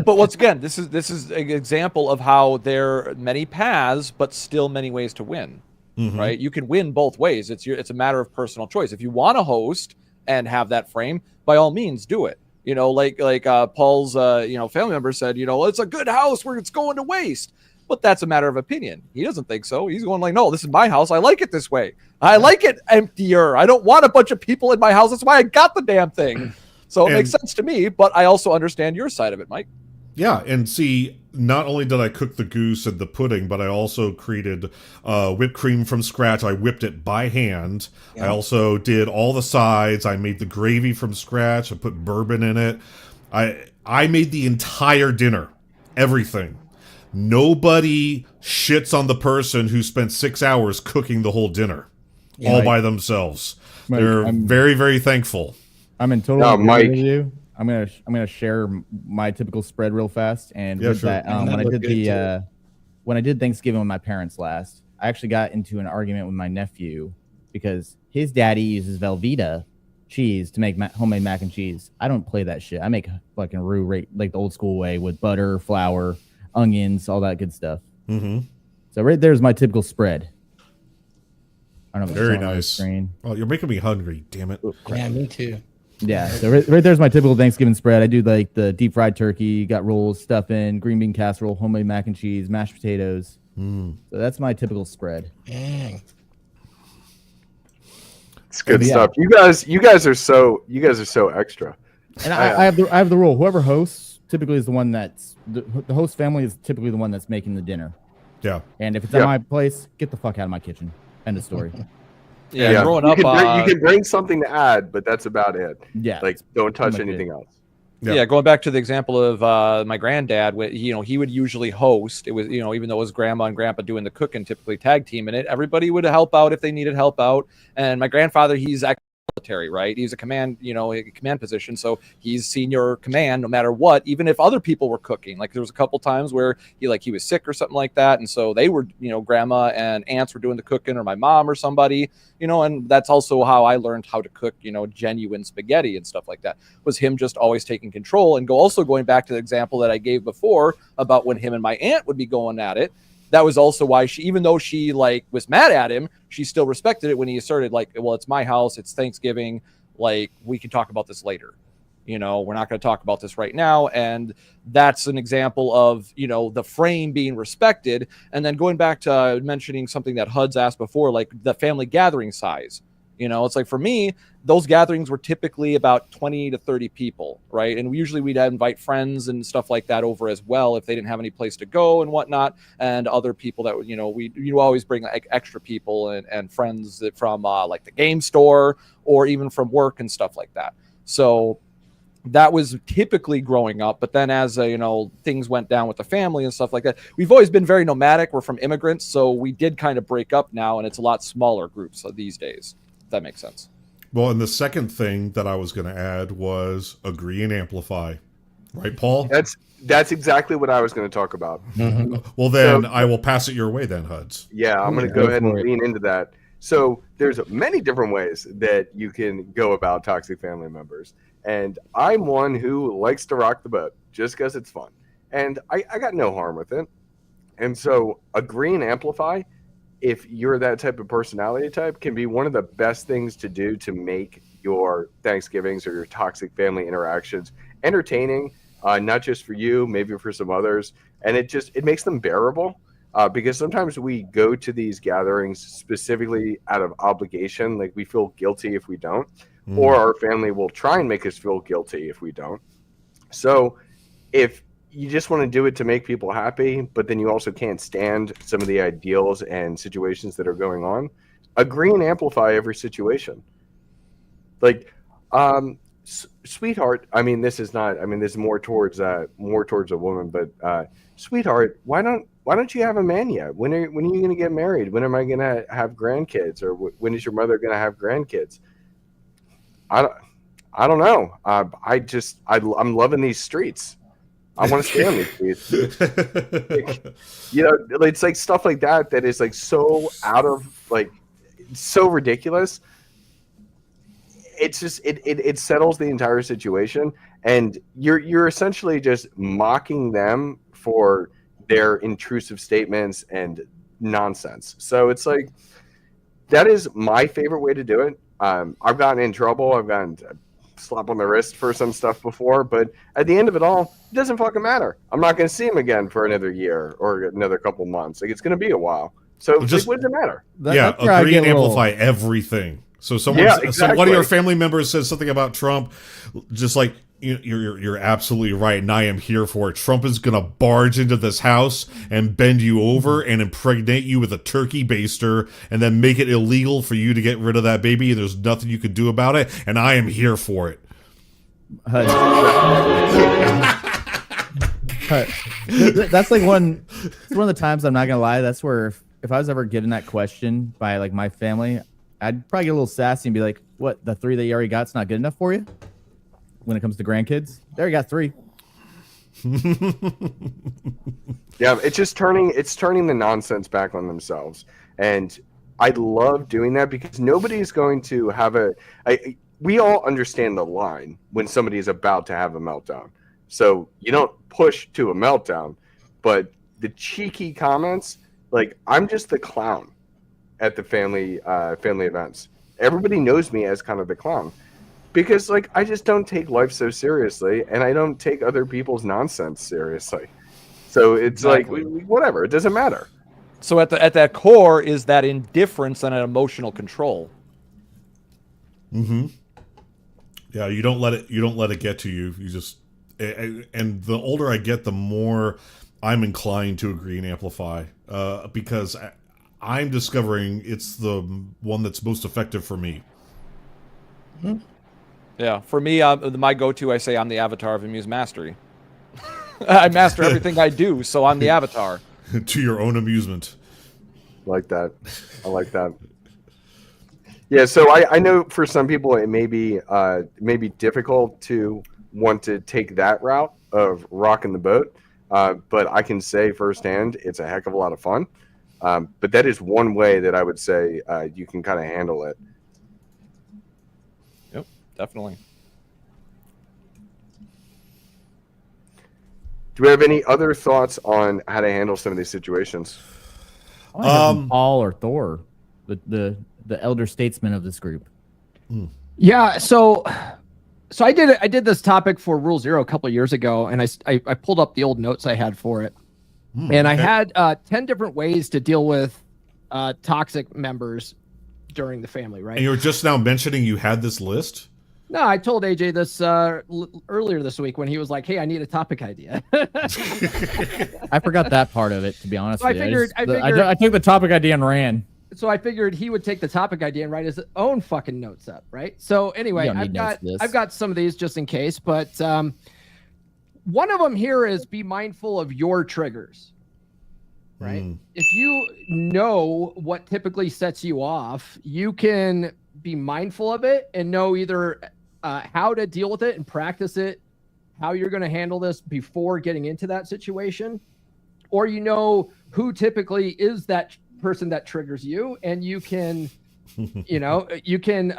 S7: But once again, this is an example of how there are many paths, but still many ways to win. Mm-hmm. Right? You can win both ways. It's a matter of personal choice. If you want to host and have that frame, by all means, do it. Like Paul's family member said, it's a good house where it's going to waste. But that's a matter of opinion. He doesn't think so. He's going like, no, this is my house. I like it this way. I like it emptier. I don't want a bunch of people in my house. That's why I got the damn thing. So it makes sense to me, but I also understand your side of it, Mike.
S6: Yeah, and see, not only did I cook the goose and the pudding, but I also created whipped cream from scratch. I whipped it by hand. Yeah. I also did all the sides. I made the gravy from scratch. I put bourbon in it. I made the entire dinner, everything. Nobody shits on the person who spent 6 hours cooking the whole dinner all by themselves. Mike, they're very, very thankful.
S1: I'm in total agreement with you. I'm gonna share my typical spread real fast. And with that, when I did Thanksgiving with my parents last, I actually got into an argument with my nephew because his daddy uses Velveeta cheese to make homemade mac and cheese. I don't play that shit. I make fucking roux like the old school way with butter, flour, onions, all that good stuff. Mm-hmm. So right there's my typical spread. I don't know.
S6: Very nice. Oh, you're making me hungry. Damn it.
S4: Yeah, me too.
S1: Yeah, so right there's my typical Thanksgiving spread. I do like the deep fried turkey, got rolls, stuffing, green bean casserole, homemade mac and cheese, mashed potatoes. So that's my typical spread.
S4: Dang.
S5: It's good stuff. You guys are so extra.
S1: And I have the rule. Whoever hosts typically is the one that's the host family is typically the one that's making the dinner.
S6: Yeah.
S1: And if it's
S5: Yeah.
S1: at my place, get the fuck out of my kitchen. End of story.
S7: Yeah, growing
S5: you
S7: up,
S5: you can bring something to add, but that's about it.
S1: Yeah.
S5: Like, don't touch
S1: much
S5: anything
S1: it.
S5: else.
S7: Yeah, going back to the example of my granddad, he would usually host. It was, even though it was grandma and grandpa doing the cooking, typically tag team in it, everybody would help out if they needed help out. And my grandfather, he's military, right? He's a command, a command position. So he's senior command no matter what, even if other people were cooking. Like there was a couple times where he was sick or something like that. And so they were, grandma and aunts were doing the cooking, or my mom or somebody, and that's also how I learned how to cook, genuine spaghetti and stuff like that, was him just always taking control. And also going back to the example that I gave before about when him and my aunt would be going at it. That was also why she, even though she was mad at him, she still respected it when he asserted well, it's my house, it's Thanksgiving, we can talk about this later. We're not going to talk about this right now. And that's an example of, the frame being respected. And then going back to mentioning something that Huds asked before, like the family gathering size. It's like, for me, those gatherings were typically about 20 to 30 people, right? And usually we'd invite friends and stuff like that over as well if they didn't have any place to go and whatnot, and other people that, you always bring extra people and friends from the game store or even from work and stuff like that. So that was typically growing up. But then as things went down with the family and stuff like that, we've always been very nomadic. We're from immigrants, so we did kind of break up now, and it's a lot smaller groups these days. If that makes sense.
S6: Well, and the second thing that I was going to add was agree and amplify. Right, Paul?
S5: That's exactly what I was going to talk about.
S4: Mm-hmm.
S6: Well, then I will pass it your way then, Huds.
S5: Yeah, I'm going to go ahead and lean into that. So there's many different ways that you can go about toxic family members. And I'm one who likes to rock the boat just because it's fun. And I got no harm with it. And so agree and amplify, if you're that type of personality type, can be one of the best things to do to make your Thanksgivings or your toxic family interactions entertaining, not just for you, maybe for some others. And it makes them bearable, because sometimes we go to these gatherings specifically out of obligation. Like we feel guilty if we don't, or our family will try and make us feel guilty if we don't. So if you just want to do it to make people happy, but then you also can't stand some of the ideals and situations that are going on, agree and amplify every situation. Like, sweetheart, this is more towards a woman, but sweetheart, why don't you have a man yet? When are you going to get married? When am I going to have grandkids? Or when is your mother going to have grandkids? I don't know. I'm loving these streets. I want to stay on these streets. It's like stuff like that is like so out of so ridiculous. It's just it settles the entire situation, and you're essentially just mocking them for their intrusive statements and nonsense. So it's like, that is my favorite way to do it. I've gotten in trouble. I've gotten slap on the wrist for some stuff before, but at the end of it all, it doesn't fucking matter. I'm not going to see him again for another year or another couple months. Like, it's going to be a while. So just, what does it matter?
S6: Agree and amplify everything. So so one of your family members says something about Trump, just like, you're absolutely right, and I am here for it. Trump is going to barge into this house and bend you over and impregnate you with a turkey baster and then make it illegal for you to get rid of that baby, and there's nothing you can do about it, and I am here for it.
S1: That's like one of the times, I'm not going to lie, that's where if I was ever given that question by my family, I'd probably get a little sassy and be like, what, the 3 that you already got's not good enough for you? When it comes to grandkids, there you got 3.
S5: Yeah, it's turning the nonsense back on themselves, and I love doing that because nobody's going to have we all understand the line when somebody is about to have a meltdown. So you don't push to a meltdown, but the cheeky comments, I'm just the clown at the family events. Everybody knows me as kind of the clown. Because I just don't take life so seriously, and I don't take other people's nonsense seriously. So it's whatever, it doesn't matter.
S7: So at that core is that indifference and an emotional control.
S6: Mm-hmm. Yeah, you don't let it get to you. You just, and the older I get, the more I'm inclined to agree and amplify because I'm discovering it's the one that's most effective for me.
S7: Yeah, for me, my go-to, I say I'm the avatar of Amuse Mastery. I master everything I do, so I'm the avatar.
S6: To your own amusement.
S5: Like that. I like that. Yeah, so I know for some people it may be difficult to want to take that route of rocking the boat, but I can say firsthand it's a heck of a lot of fun. But that is one way that I would say you can kind of handle it.
S7: Yep, definitely.
S5: Do we have any other thoughts on how to handle some of these situations?
S1: I wanna hear from Paul or Thor, the elder statesman of this group.
S3: Yeah, so I did this topic for Rule 0 a couple of years ago, and I pulled up the old notes I had for it, and I had 10 different ways to deal with toxic members during the family. Right?
S6: And you were just now mentioning you had this list.
S3: No, I told AJ this earlier this week when he was like, "Hey, I need a topic idea."
S1: I forgot that part of it, to be honest.
S3: So
S1: with you.
S3: I
S1: I took the topic idea and ran.
S3: So I figured he would take the topic idea and write his own fucking notes up, right? So anyway, I've got some of these just in case, but one of them here is be mindful of your triggers, right? If you know what typically sets you off, you can be mindful of it and know either how to deal with it and practice it, how you're going to handle this before getting into that situation, or you know who typically is that person that triggers you, and you can you can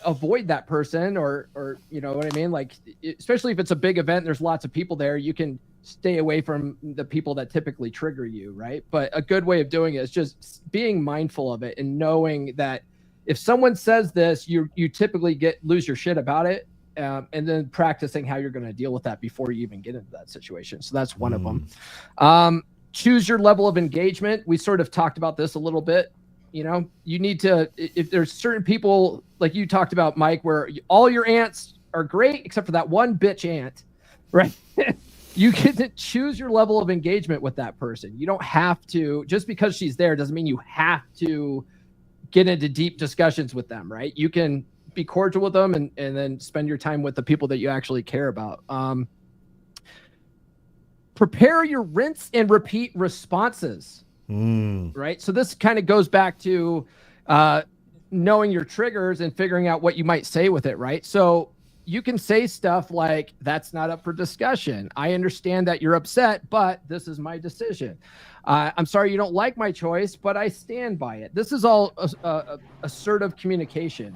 S3: avoid that person, or you know what I mean, like especially if it's a big event, there's lots of people there, you can stay away from the people that typically trigger you, right? But a good way of doing it is just being mindful of it and knowing that if someone says this, you typically lose your shit about it, and then practicing how you're going to deal with that before you even get into that situation. So that's one of them. Choose your level of engagement. We sort of talked about this a little bit. You know, you need to, if there's certain people like you talked about, Mike, where all your aunts are great except for that one bitch aunt, right? You get to choose your level of engagement with that person. You don't have to, just because she's there doesn't mean you have to get into deep discussions with them, right? You can be cordial with them and then spend your time with the people that you actually care about. Prepare your rinse and repeat responses, right? So this kind of goes back to knowing your triggers and figuring out what you might say with it, right? So you can say stuff like, that's not up for discussion. I understand that you're upset, but this is my decision. I'm sorry you don't like my choice, but I stand by it. This is all assertive communication.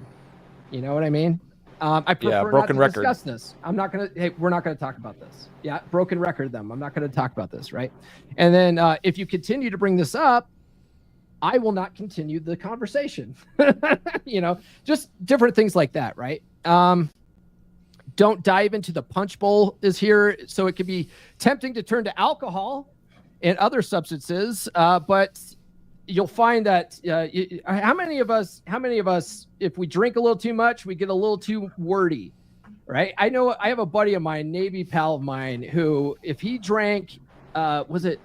S3: You know what I mean? I prefer not to discuss this. We're not going to talk about this. Yeah, broken record them. I'm not going to talk about this, right? And then if you continue to bring this up, I will not continue the conversation. You know, just different things like that, right? Don't dive into the punch bowl is here. So it can be tempting to turn to alcohol and other substances, but you'll find that how many of us, if we drink a little too much, we get a little too wordy, right? I know I have a buddy of mine, Navy pal of mine, who if he drank, was it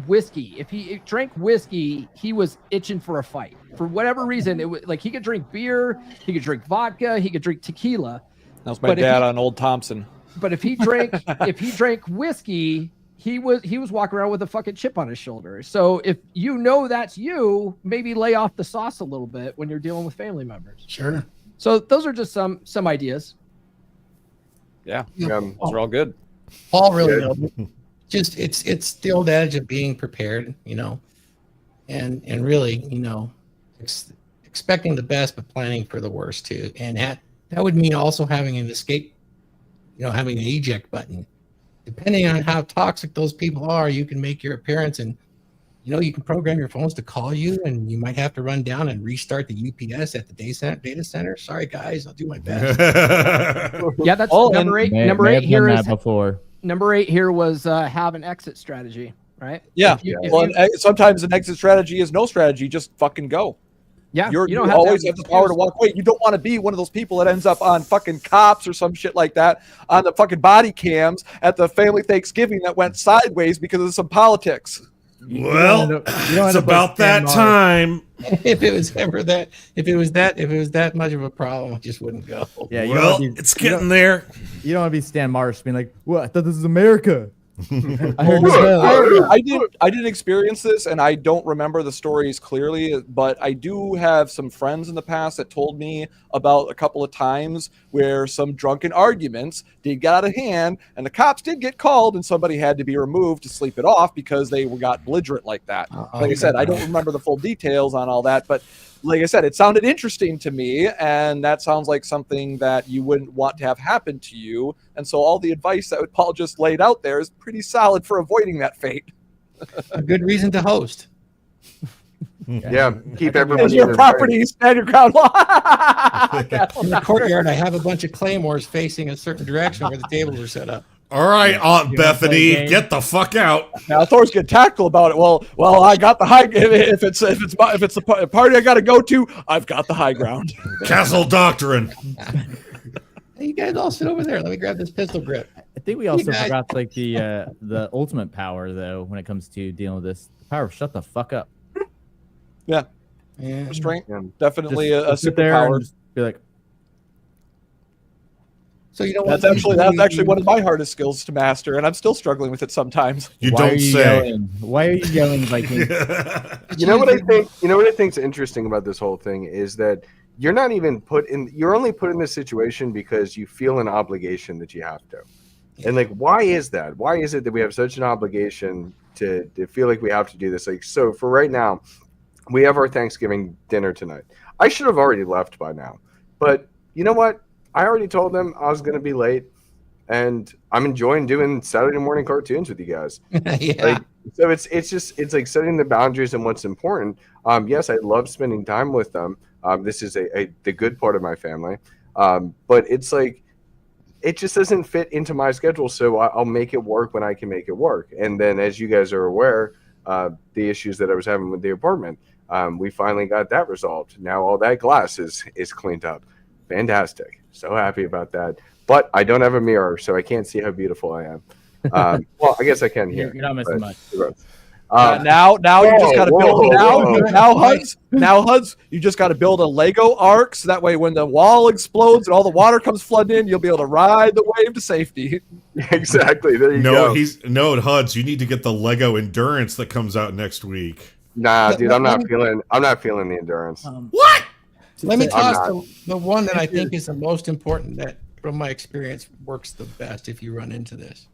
S3: whiskey? If he drank whiskey, he was itching for a fight for whatever reason. It was like he could drink beer, he could drink vodka, he could drink tequila.
S7: That was my dad on Old Thompson.
S3: But if he drank whiskey, he was walking around with a fucking chip on his shoulder. So if you know that's you, maybe lay off the sauce a little bit when you're dealing with family members.
S4: Sure.
S3: So those are just some ideas.
S7: Yeah, those are all good.
S4: Paul really knows. Just it's the old adage of being prepared, you know, and really, you know, expecting the best but planning for the worst too. And that would mean also having an escape, you know, having an eject button. Depending on how toxic those people are, you can make your appearance, and you know, you can program your phones to call you, and you might have to run down and restart the UPS at the data center. Sorry guys, I'll do my best.
S3: Yeah, that's number 8. Number 8 here is
S1: before.
S3: Number 8 here was have an exit strategy, right?
S7: Yeah. Sometimes an exit strategy is no strategy, just fucking go.
S8: Yeah,
S7: you
S8: don't have
S7: always
S8: to
S7: have the power to walk away. You don't want to be one of those people that ends up on fucking cops or some shit like that on the fucking body cams at the family Thanksgiving that went sideways because of some politics.
S6: Well, it's about that time.
S4: If it was that much of a problem, I just wouldn't go.
S1: Yeah,
S6: Well, it's getting there.
S1: You don't want to be Stan Marsh being like, "Well, I thought this was America." I heard
S7: I didn't experience this, and I don't remember the stories clearly, but I do have some friends in the past that told me about a couple of times where some drunken arguments did get out of hand, and the cops did get called, and somebody had to be removed to sleep it off because they got belligerent like that. Like I said, I don't remember the full details on all that, but like I said, it sounded interesting to me, and that sounds like something that you wouldn't want to have happen to you. And so all the advice that Paul just laid out there is pretty solid for avoiding that fate.
S4: A good reason to host.
S5: Yeah, keep everybody
S7: As your property, stand your ground law.
S4: In the courtyard, I have a bunch of claymores facing a certain direction where the tables are set up.
S6: All right, Aunt
S1: You
S6: Bethany,
S1: wanna play a game?
S6: get the fuck out.
S7: Now Thor's getting tactful about it. Well, I got the high. If it's the party I got to go to, I've got the high ground.
S6: Castle Doctrine.
S4: Hey, you guys all sit over there. Let me grab this pistol grip.
S1: I think we also
S4: guys-
S1: forgot like the ultimate power though when it comes to dealing with this. The power of shut the fuck up.
S7: Yeah,
S4: Yeah.
S7: restraint,
S5: Yeah.
S7: definitely a
S1: Just sit there and
S7: superpower.
S1: just be like,
S4: So you don't.
S7: That's actually one of my hardest skills to master, and I'm still struggling with it sometimes.
S6: You
S1: "Why are
S6: don't
S1: you
S6: say.
S1: yelling? Why are you yelling, Viking?"
S5: You know what I think? You know what I think's interesting about this whole thing is that you're not even put in. You're only put in this situation because you feel an obligation that you have to. And like, why is that? Why is it that we have such an obligation to feel like we have to do this? Like, so for right now, we have our Thanksgiving dinner tonight. I should have already left by now, but you know what? I already told them I was going to be late, and I'm enjoying doing Saturday morning cartoons with you guys.
S4: Yeah.
S5: Like, so it's like setting the boundaries and what's important. Yes, I love spending time with them. This is the good part of my family, but it's like it just doesn't fit into my schedule. So I'll make it work when I can make it work. And then, as you guys are aware, the issues that I was having with the apartment, we finally got that resolved. Now all that glass is cleaned up. Fantastic. So happy about that. But I don't have a mirror, so I can't see how beautiful I am. Well, I guess I can here.
S1: You're not missing much.
S7: Now you just got to build.
S5: whoa.
S7: Huds, you just got to build a Lego arc, so that way when the wall explodes and all the water comes flooding in, you'll be able to ride the wave to safety.
S5: Exactly. There you go.
S6: Huds, you need to get the Lego Endurance that comes out next week.
S5: Nah, dude, I'm not feeling the endurance.
S6: What?
S4: Let me
S5: I'm
S4: toss the one that I think is the most important that, from my experience, works the best if you run into this.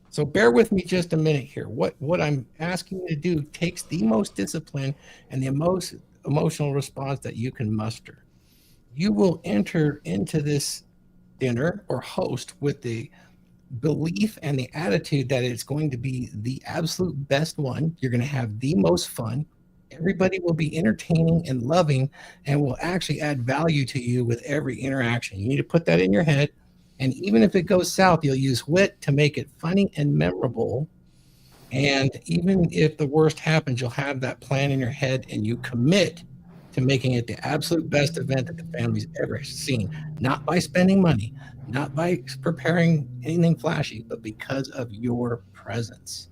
S4: So bear with me just a minute here. What I'm asking you to do takes the most discipline and the most emotional response that you can muster. You will enter into this dinner or host with the belief and the attitude that it's going to be the absolute best one. You're going to have the most fun. Everybody will be entertaining and loving and will actually add value to you with every interaction. You need to put that in your head. And even if it goes south, you'll use wit to make it funny and memorable. And even if the worst happens, you'll have that plan in your head and you commit to making it the absolute best event that the family's ever seen. Not by spending money, not by preparing anything flashy, but because of your presence.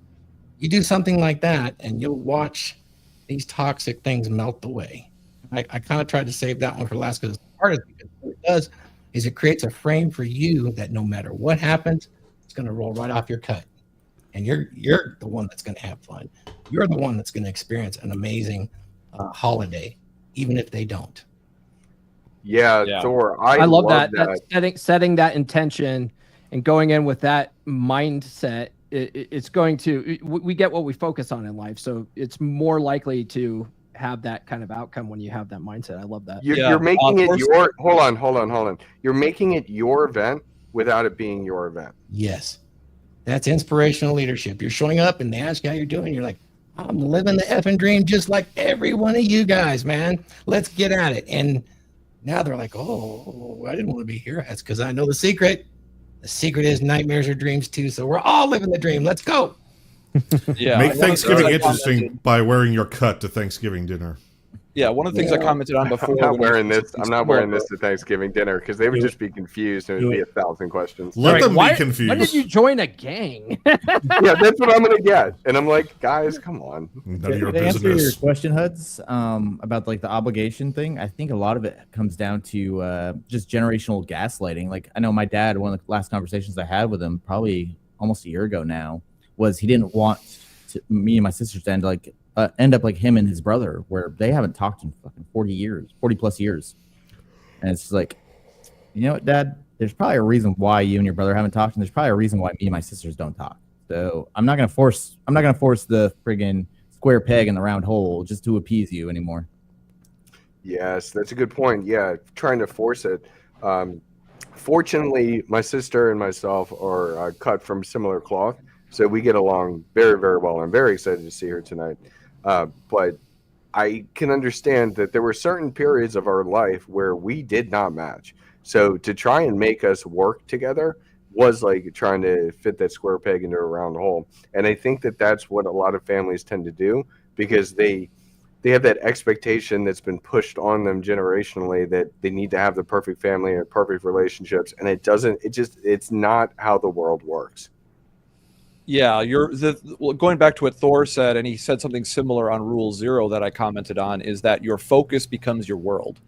S4: You do something like that and you'll watch these toxic things melt away. I kind of tried to save that one for last because it's the hardest, because what it does is it creates a frame for you that no matter what happens, it's going to roll right off your cut. And you're the one that's going to have fun. You're the one that's going to experience an amazing holiday, even if they don't.
S5: Yeah. Thor,
S3: I love that. That's setting that intention and going in with that mindset. It's going to, we get what we focus on in life. So it's more likely to have that kind of outcome when you have that mindset. I love that.
S5: You're making it your, hold on. You're making it your event without it being your event.
S4: Yes. That's inspirational leadership. You're showing up and they ask you how you're doing. You're like, I'm living the effing dream just like every one of you guys, man. Let's get at it. And now they're like, oh, I didn't want to be here. That's because I know the secret. The secret is nightmares are dreams too. So we're all living the dream. Let's go.
S6: Yeah. Make Thanksgiving interesting by wearing your cut to Thanksgiving dinner.
S7: Yeah, one of the things I commented on before.
S5: I'm not
S7: when you-
S5: wearing this. I'm not
S7: well,
S5: wearing this to Thanksgiving dinner because they would just be confused and it'd be 1,000 questions.
S6: Let them
S3: why,
S6: be confused.
S3: When did you join a gang?
S5: Yeah, that's what I'm gonna get. And I'm like, guys, come on.
S6: None of your
S1: To answer your
S6: business.
S1: question, Huds, about like the obligation thing, I think a lot of it comes down to just generational gaslighting. Like I know my dad, one of the last conversations I had with him, probably almost a year ago now, was he didn't want me and my sisters to end up like him and his brother, where they haven't talked in fucking 40 plus years. And it's just like, you know what, Dad? There's probably a reason why you and your brother haven't talked, and there's probably a reason why me and my sisters don't talk. So I'm not gonna force the friggin' square peg in the round hole just to appease you anymore.
S5: Yes, that's a good point. Yeah, trying to force it. Fortunately, my sister and myself are cut from similar cloth, so we get along very, very well. I'm very excited to see her tonight. But I can understand that there were certain periods of our life where we did not match. So to try and make us work together was like trying to fit that square peg into a round hole. And I think that that's what a lot of families tend to do because they have that expectation that's been pushed on them generationally that they need to have the perfect family and perfect relationships. And it's not how the world works.
S7: Yeah, going back to what Thor said, and he said something similar on Rule 0 that I commented on, is that your focus becomes your world.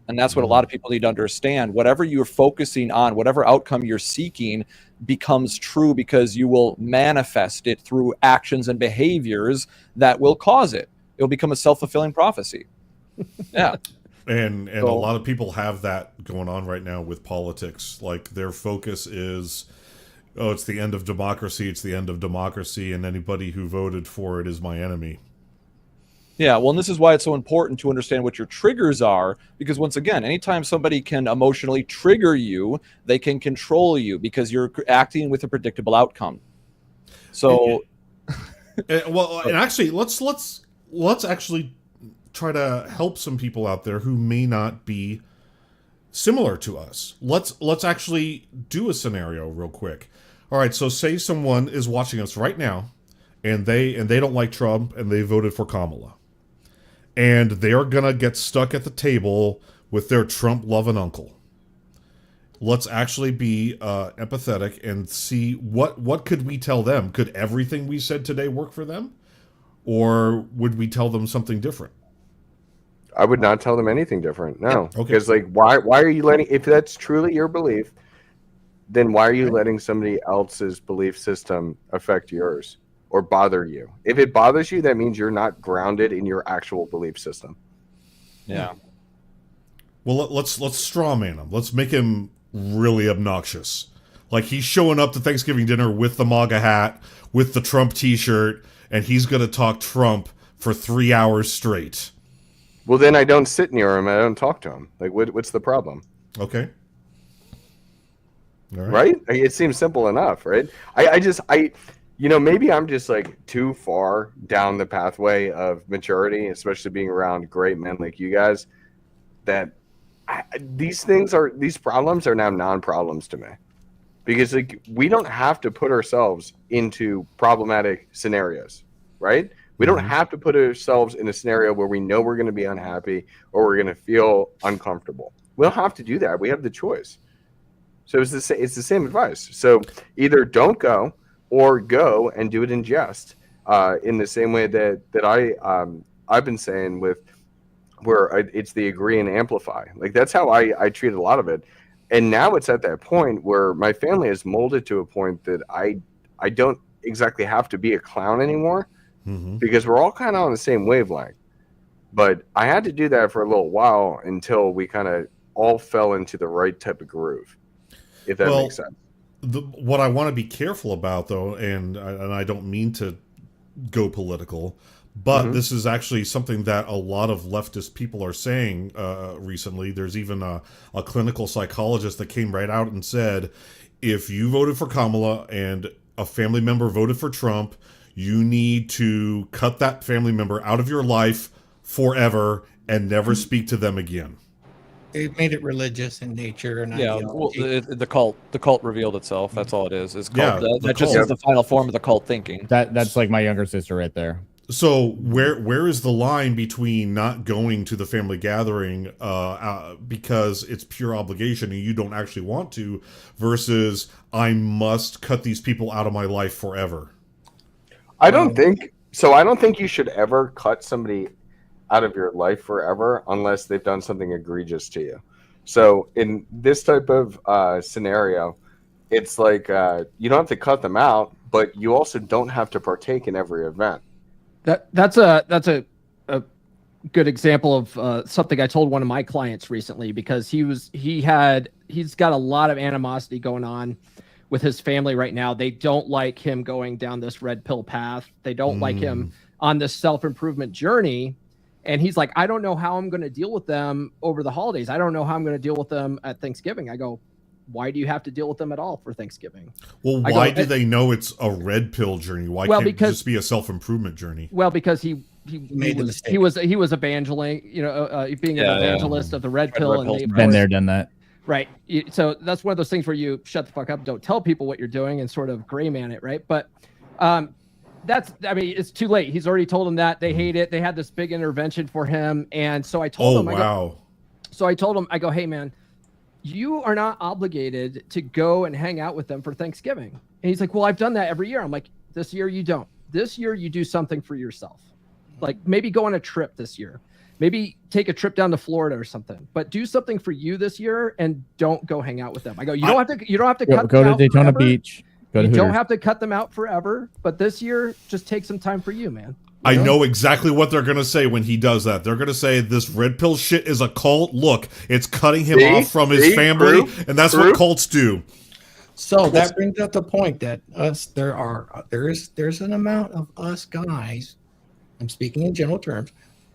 S7: And that's what a lot of people need to understand. Whatever you're focusing on, whatever outcome you're seeking becomes true because you will manifest it through actions and behaviors that will cause it. It'll become a self-fulfilling prophecy. Yeah.
S6: And a lot of people have that going on right now with politics. Like their focus is, oh, it's the end of democracy, it's the end of democracy, and anybody who voted for it is my enemy.
S7: Yeah, well, and this is why it's so important to understand what your triggers are, because once again, anytime somebody can emotionally trigger you, they can control you because you're acting with a predictable outcome. So,
S6: and actually, let's actually try to help some people out there who may not be similar to us. Let's actually do a scenario real quick. All right, so say someone is watching us right now, and they don't like Trump, and they voted for Kamala. And they are going to get stuck at the table with their Trump-loving uncle. Let's actually be empathetic and see what could we tell them? Could everything we said today work for them? Or would we tell them something different?
S5: I would not tell them anything different. No.
S6: Okay.
S5: Because like why are you letting, if that's truly your belief, then why are you letting somebody else's belief system affect yours or bother you? If it bothers you, that means you're not grounded in your actual belief system.
S7: yeah.
S6: Well, let's straw man him. Let's make him really obnoxious. Like he's showing up to Thanksgiving dinner with the MAGA hat, with the Trump t-shirt, and he's going to talk Trump for 3 hours straight.
S5: Well, then I don't sit near him. I don't talk to him. Like, what's the problem?
S6: Okay. All
S5: Right? It seems simple enough, right? Maybe I'm just like too far down the pathway of maturity, especially being around great men like you guys, that these problems are now non-problems to me. Because like we don't have to put ourselves into problematic scenarios, right? We don't have to put ourselves in a scenario where we know we're going to be unhappy or we're going to feel uncomfortable. We don't have to do that. We have the choice. So it's the same advice. So either don't go or go and do it in jest, in the same way that I've been saying with where it's the agree and amplify. Like that's how I treat a lot of it. And now it's at that point where my family is molded to a point that I don't exactly have to be a clown anymore. Because we're all kind of on the same wavelength. But I had to do that for a little while until we kind of all fell into the right type of groove, if that makes sense.
S6: What I want to be careful about, though, and I don't mean to go political, but this is actually something that a lot of leftist people are saying recently. There's even a clinical psychologist that came right out and said, if you voted for Kamala and a family member voted for Trump, you need to cut that family member out of your life forever and never speak to them again.
S4: It made it religious in nature. And
S7: Yeah, well, the cult revealed itself. That's all it is. It's cult.
S6: Yeah,
S7: that just is the final form of the cult thinking.
S1: That's like my younger sister right there.
S6: So where is the line between not going to the family gathering because it's pure obligation and you don't actually want to, versus I must cut these people out of my life forever?
S5: I don't think so. I don't think you should ever cut somebody out of your life forever unless they've done something egregious to you. So in this type of scenario, it's like you don't have to cut them out, but you also don't have to partake in every event.
S3: That's a good example of something I told one of my clients recently, because he's got a lot of animosity going on with his family right now. They don't like him going down this red pill path. They don't like him on this self-improvement journey. And he's like, I don't know how I'm going to deal with them over the holidays. I don't know how I'm going to deal with them at Thanksgiving. I go, why do you have to deal with them at all for Thanksgiving?
S6: Well, why do they know it's a red pill journey? Why can't it just be a self-improvement journey?
S3: Well, because he
S4: made the mistake.
S3: He was evangeling, being an evangelist of the red pill. And they,
S1: Been there, done that.
S3: Right. So that's one of those things where you shut the fuck up, don't tell people what you're doing, and sort of gray man it, right? But it's too late. He's already told them that. They hate it. They had this big intervention for him. And so I told him, I go, hey man, you are not obligated to go and hang out with them for Thanksgiving. And he's like, well, I've done that every year. I'm like, this year you don't. This year you do something for yourself. Like maybe go on a trip this year. Maybe take a trip down to Florida or something. But do something for you this year and don't go hang out with them. I go, you don't have to cut
S1: go
S3: them
S1: to
S3: out
S1: Daytona
S3: forever.
S1: Beach. Go to
S3: You don't
S1: Hooters.
S3: have to cut them out forever. But this year, just take some time for you, man.
S6: I know exactly what they're going to say when he does that. They're going to say this red pill shit is a cult. Look, it's cutting him off from his family, and that's what cults do.
S4: So that brings up the point that there's an amount of us guys, I'm speaking in general terms,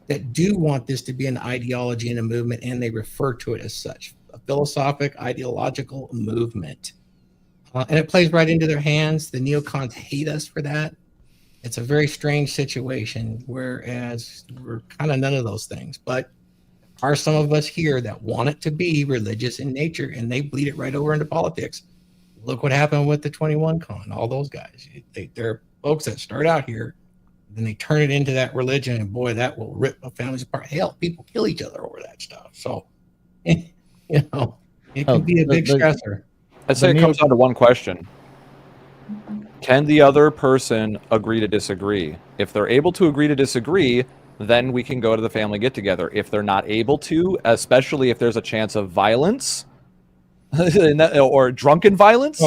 S4: that do want this to be an ideology and a movement, and they refer to it as such, a philosophic, ideological movement. And it plays right into their hands. The neocons hate us for that. It's a very strange situation, whereas we're kind of none of those things. But are some of us here that want it to be religious in nature, and they bleed it right over into politics. Look what happened with the 21 Con, all those guys. They're folks that start out here, then they turn it into that religion, and boy, that will rip families apart. Hell, people kill each other over that stuff. So, it can be a big stressor.
S7: I'd say it comes down to one question. Can the other person agree to disagree? If they're able to agree to disagree, then we can go to the family get-together. If they're not able to, especially if there's a chance of violence or drunken violence,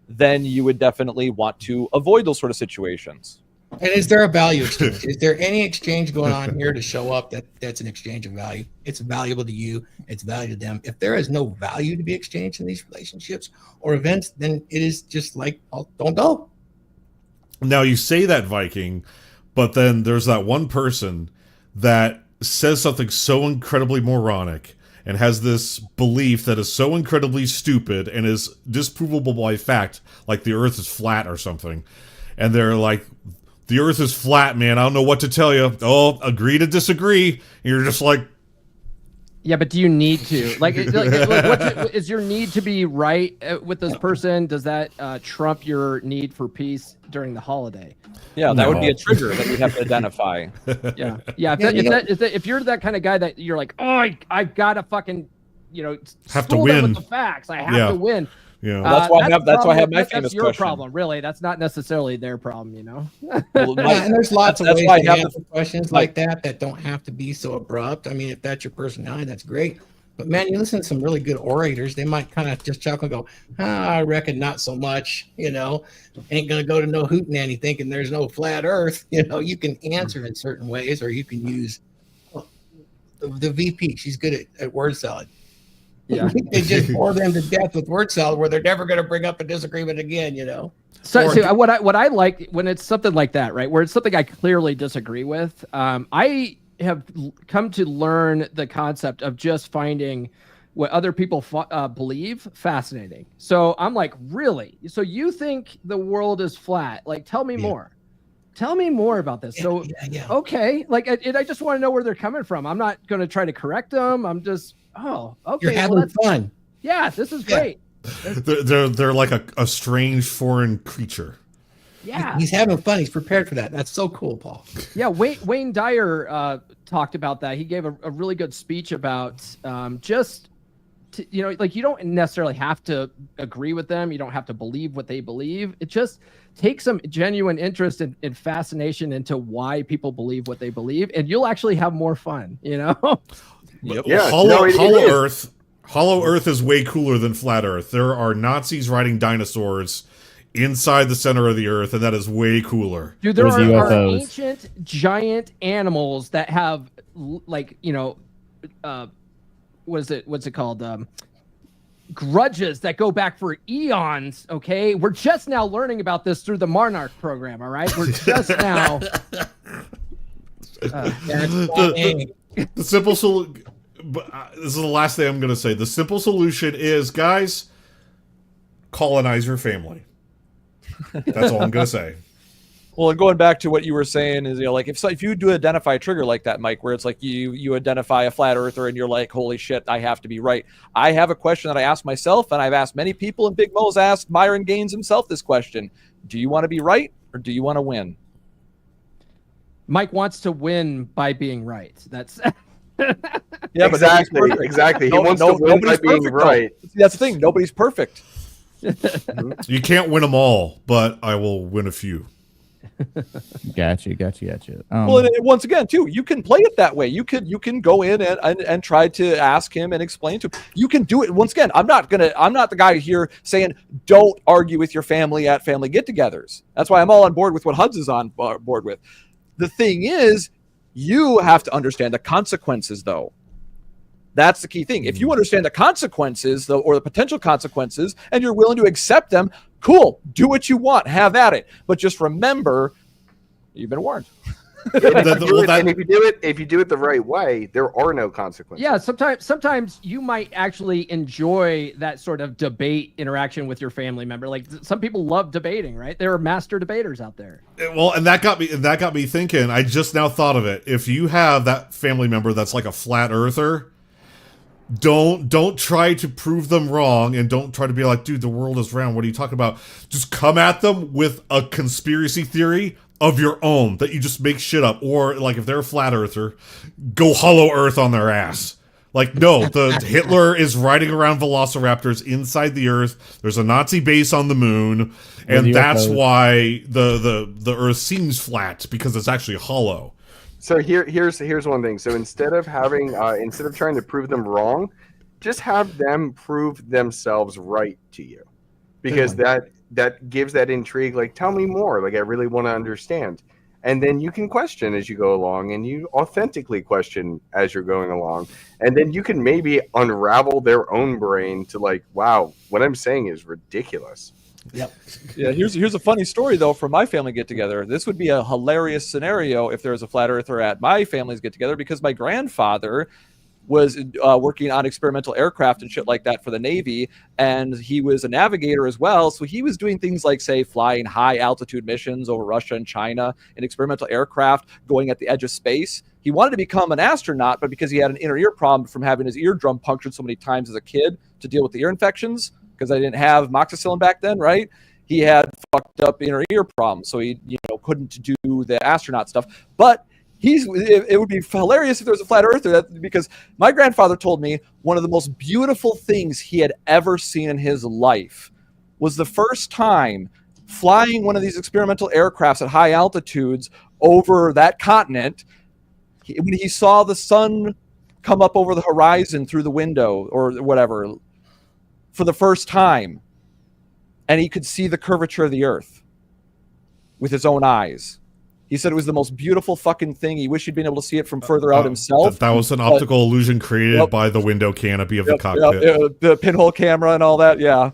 S7: then you would definitely want to avoid those sort of situations.
S4: And is there a value exchange? Is there any exchange going on here to show up that's an exchange of value? It's valuable to you. It's valuable to them. If there is no value to be exchanged in these relationships or events, then it is just like, don't go.
S6: Now you say that, Viking, but then there's that one person that says something so incredibly moronic and has this belief that is so incredibly stupid and is disprovable by fact, like the earth is flat or something. And they're like, the earth is flat, man. I don't know what to tell you. Oh, agree to disagree. And you're just like,
S3: yeah, but do you need to? Is your need to be right with this person? Does that trump your need for peace during the holiday?
S7: Yeah, that would be a trigger that we'd have to identify.
S3: Yeah. If you're that kind of guy that you're like, oh, I've got to fucking,
S6: have to win
S3: with the facts. I have to win.
S6: Yeah,
S7: that's why I have my famous
S3: That's your
S7: question.
S3: problem, really. That's not necessarily their problem,
S4: and there's lots of ways to answer questions like that don't have to be so abrupt. I mean, if that's your personality, that's great. But man, you listen to some really good orators, they might kind of just chuckle and go, I reckon not so much, ain't gonna go to no hootenanny thinking there's no flat earth. You can answer in certain ways, or you can use the VP. She's good at word salad.
S3: Yeah,
S4: they just bore them to death with word salad where they're never going to bring up a disagreement again,
S3: So what I like when it's something like that, right, where it's something I clearly disagree with, I have come to learn the concept of just finding what other people believe fascinating. So I'm like, really? So you think the world is flat? Like, tell me more. Tell me more about this. Okay, like I just want to know where they're coming from. I'm not going to try to correct them. I'm just, okay.
S4: You're having fun.
S3: Yeah, this is great.
S6: They're like a strange foreign creature.
S3: Yeah.
S4: He's having fun. He's prepared for that. That's so cool, Paul.
S3: Yeah, Wayne Dyer talked about that. He gave a really good speech about like you don't necessarily have to agree with them. You don't have to believe what they believe. It just takes some genuine interest and fascination into why people believe what they believe, and you'll actually have more fun,
S6: Yep.
S5: Yeah,
S6: Hollow Earth is way cooler than Flat Earth. There are Nazis riding dinosaurs inside the center of the Earth, and that is way cooler.
S3: Dude, there
S1: There's
S3: are
S1: UFOs.
S3: ancient giant animals that have what's it called? Grudges that go back for eons. Okay, we're just now learning about this through the Monarch program. All right, we're just now.
S6: The simple solution. This is the last thing I'm going to say. The simple solution is, guys, colonize your family. That's all I'm going to say.
S7: Well, and going back to what you were saying is, like if you do identify a trigger like that, Mike, where it's like you identify a flat earther and you're like, holy shit, I have to be right. I have a question that I ask myself, and I've asked many people, and Big Mo's asked Myron Gaines himself this question: do you want to be right or do you want to win?
S3: Mike wants to win by being right. That's
S5: Yeah, exactly. He wants to win by being right.
S7: That's the thing. Nobody's perfect.
S6: You can't win them all, but I will win a few.
S1: Gotcha.
S7: Well, and once again, too, you can play it that way. You can go in and try to ask him and explain to him. You can do it. Once again, I'm not the guy here saying don't argue with your family at family get-togethers. That's why I'm all on board with what Huds is on board with. The thing is, you have to understand the consequences, though. That's the key thing. If you understand the consequences, though, or the potential consequences, and you're willing to accept them, cool. Do what you want. Have at it. But just remember, you've been warned.
S5: And if you do it the right way, there are no consequences.
S3: Yeah, sometimes you might actually enjoy that sort of debate interaction with your family member. Like some people love debating, right? There are master debaters out there.
S6: Well, and that got me thinking. I just now thought of it. If you have that family member that's like a flat earther, don't try to prove them wrong, and don't try to be like, dude, the world is round. What are you talking about? Just come at them with a conspiracy theory of your own that you just make shit up. Or like if they're a flat earther, go Hollow Earth on their ass. Like, no, the Hitler is riding around velociraptors inside the Earth. There's a Nazi base on the moon, and that's why the Earth seems flat, because it's actually hollow.
S5: So here's one thing. So instead of trying to prove them wrong, just have them prove themselves right to you, because that gives that intrigue. Like, tell me more. Like, I really want to understand. And then you can question as you go along, and you authentically question as you're going along. And then you can maybe unravel their own brain to like, wow, what I'm saying is ridiculous.
S4: Yep.
S7: Yeah, here's a funny story, though, from my family get-together. This would be a hilarious scenario if there was a flat earther at my family's get-together, because my grandfather was working on experimental aircraft and shit like that for the Navy, and he was a navigator as well. So he was doing things like, say, flying high altitude missions over Russia and China in experimental aircraft, going at the edge of space. He wanted to become an astronaut, but because he had an inner ear problem from having his eardrum punctured so many times as a kid to deal with the ear infections, because I didn't have moxicillin back then, right? He had fucked up inner ear problems, so he couldn't do the astronaut stuff. But it would be hilarious if there was a flat earther, because my grandfather told me one of the most beautiful things he had ever seen in his life was the first time flying one of these experimental aircrafts at high altitudes over that continent. When he saw the sun come up over the horizon through the window or whatever for the first time, and he could see the curvature of the earth with his own eyes. He said it was the most beautiful fucking thing. He wished he'd been able to see it from further out himself.
S6: That was an optical illusion created by the window canopy of the cockpit.
S7: The pinhole camera and all that, yeah.
S1: I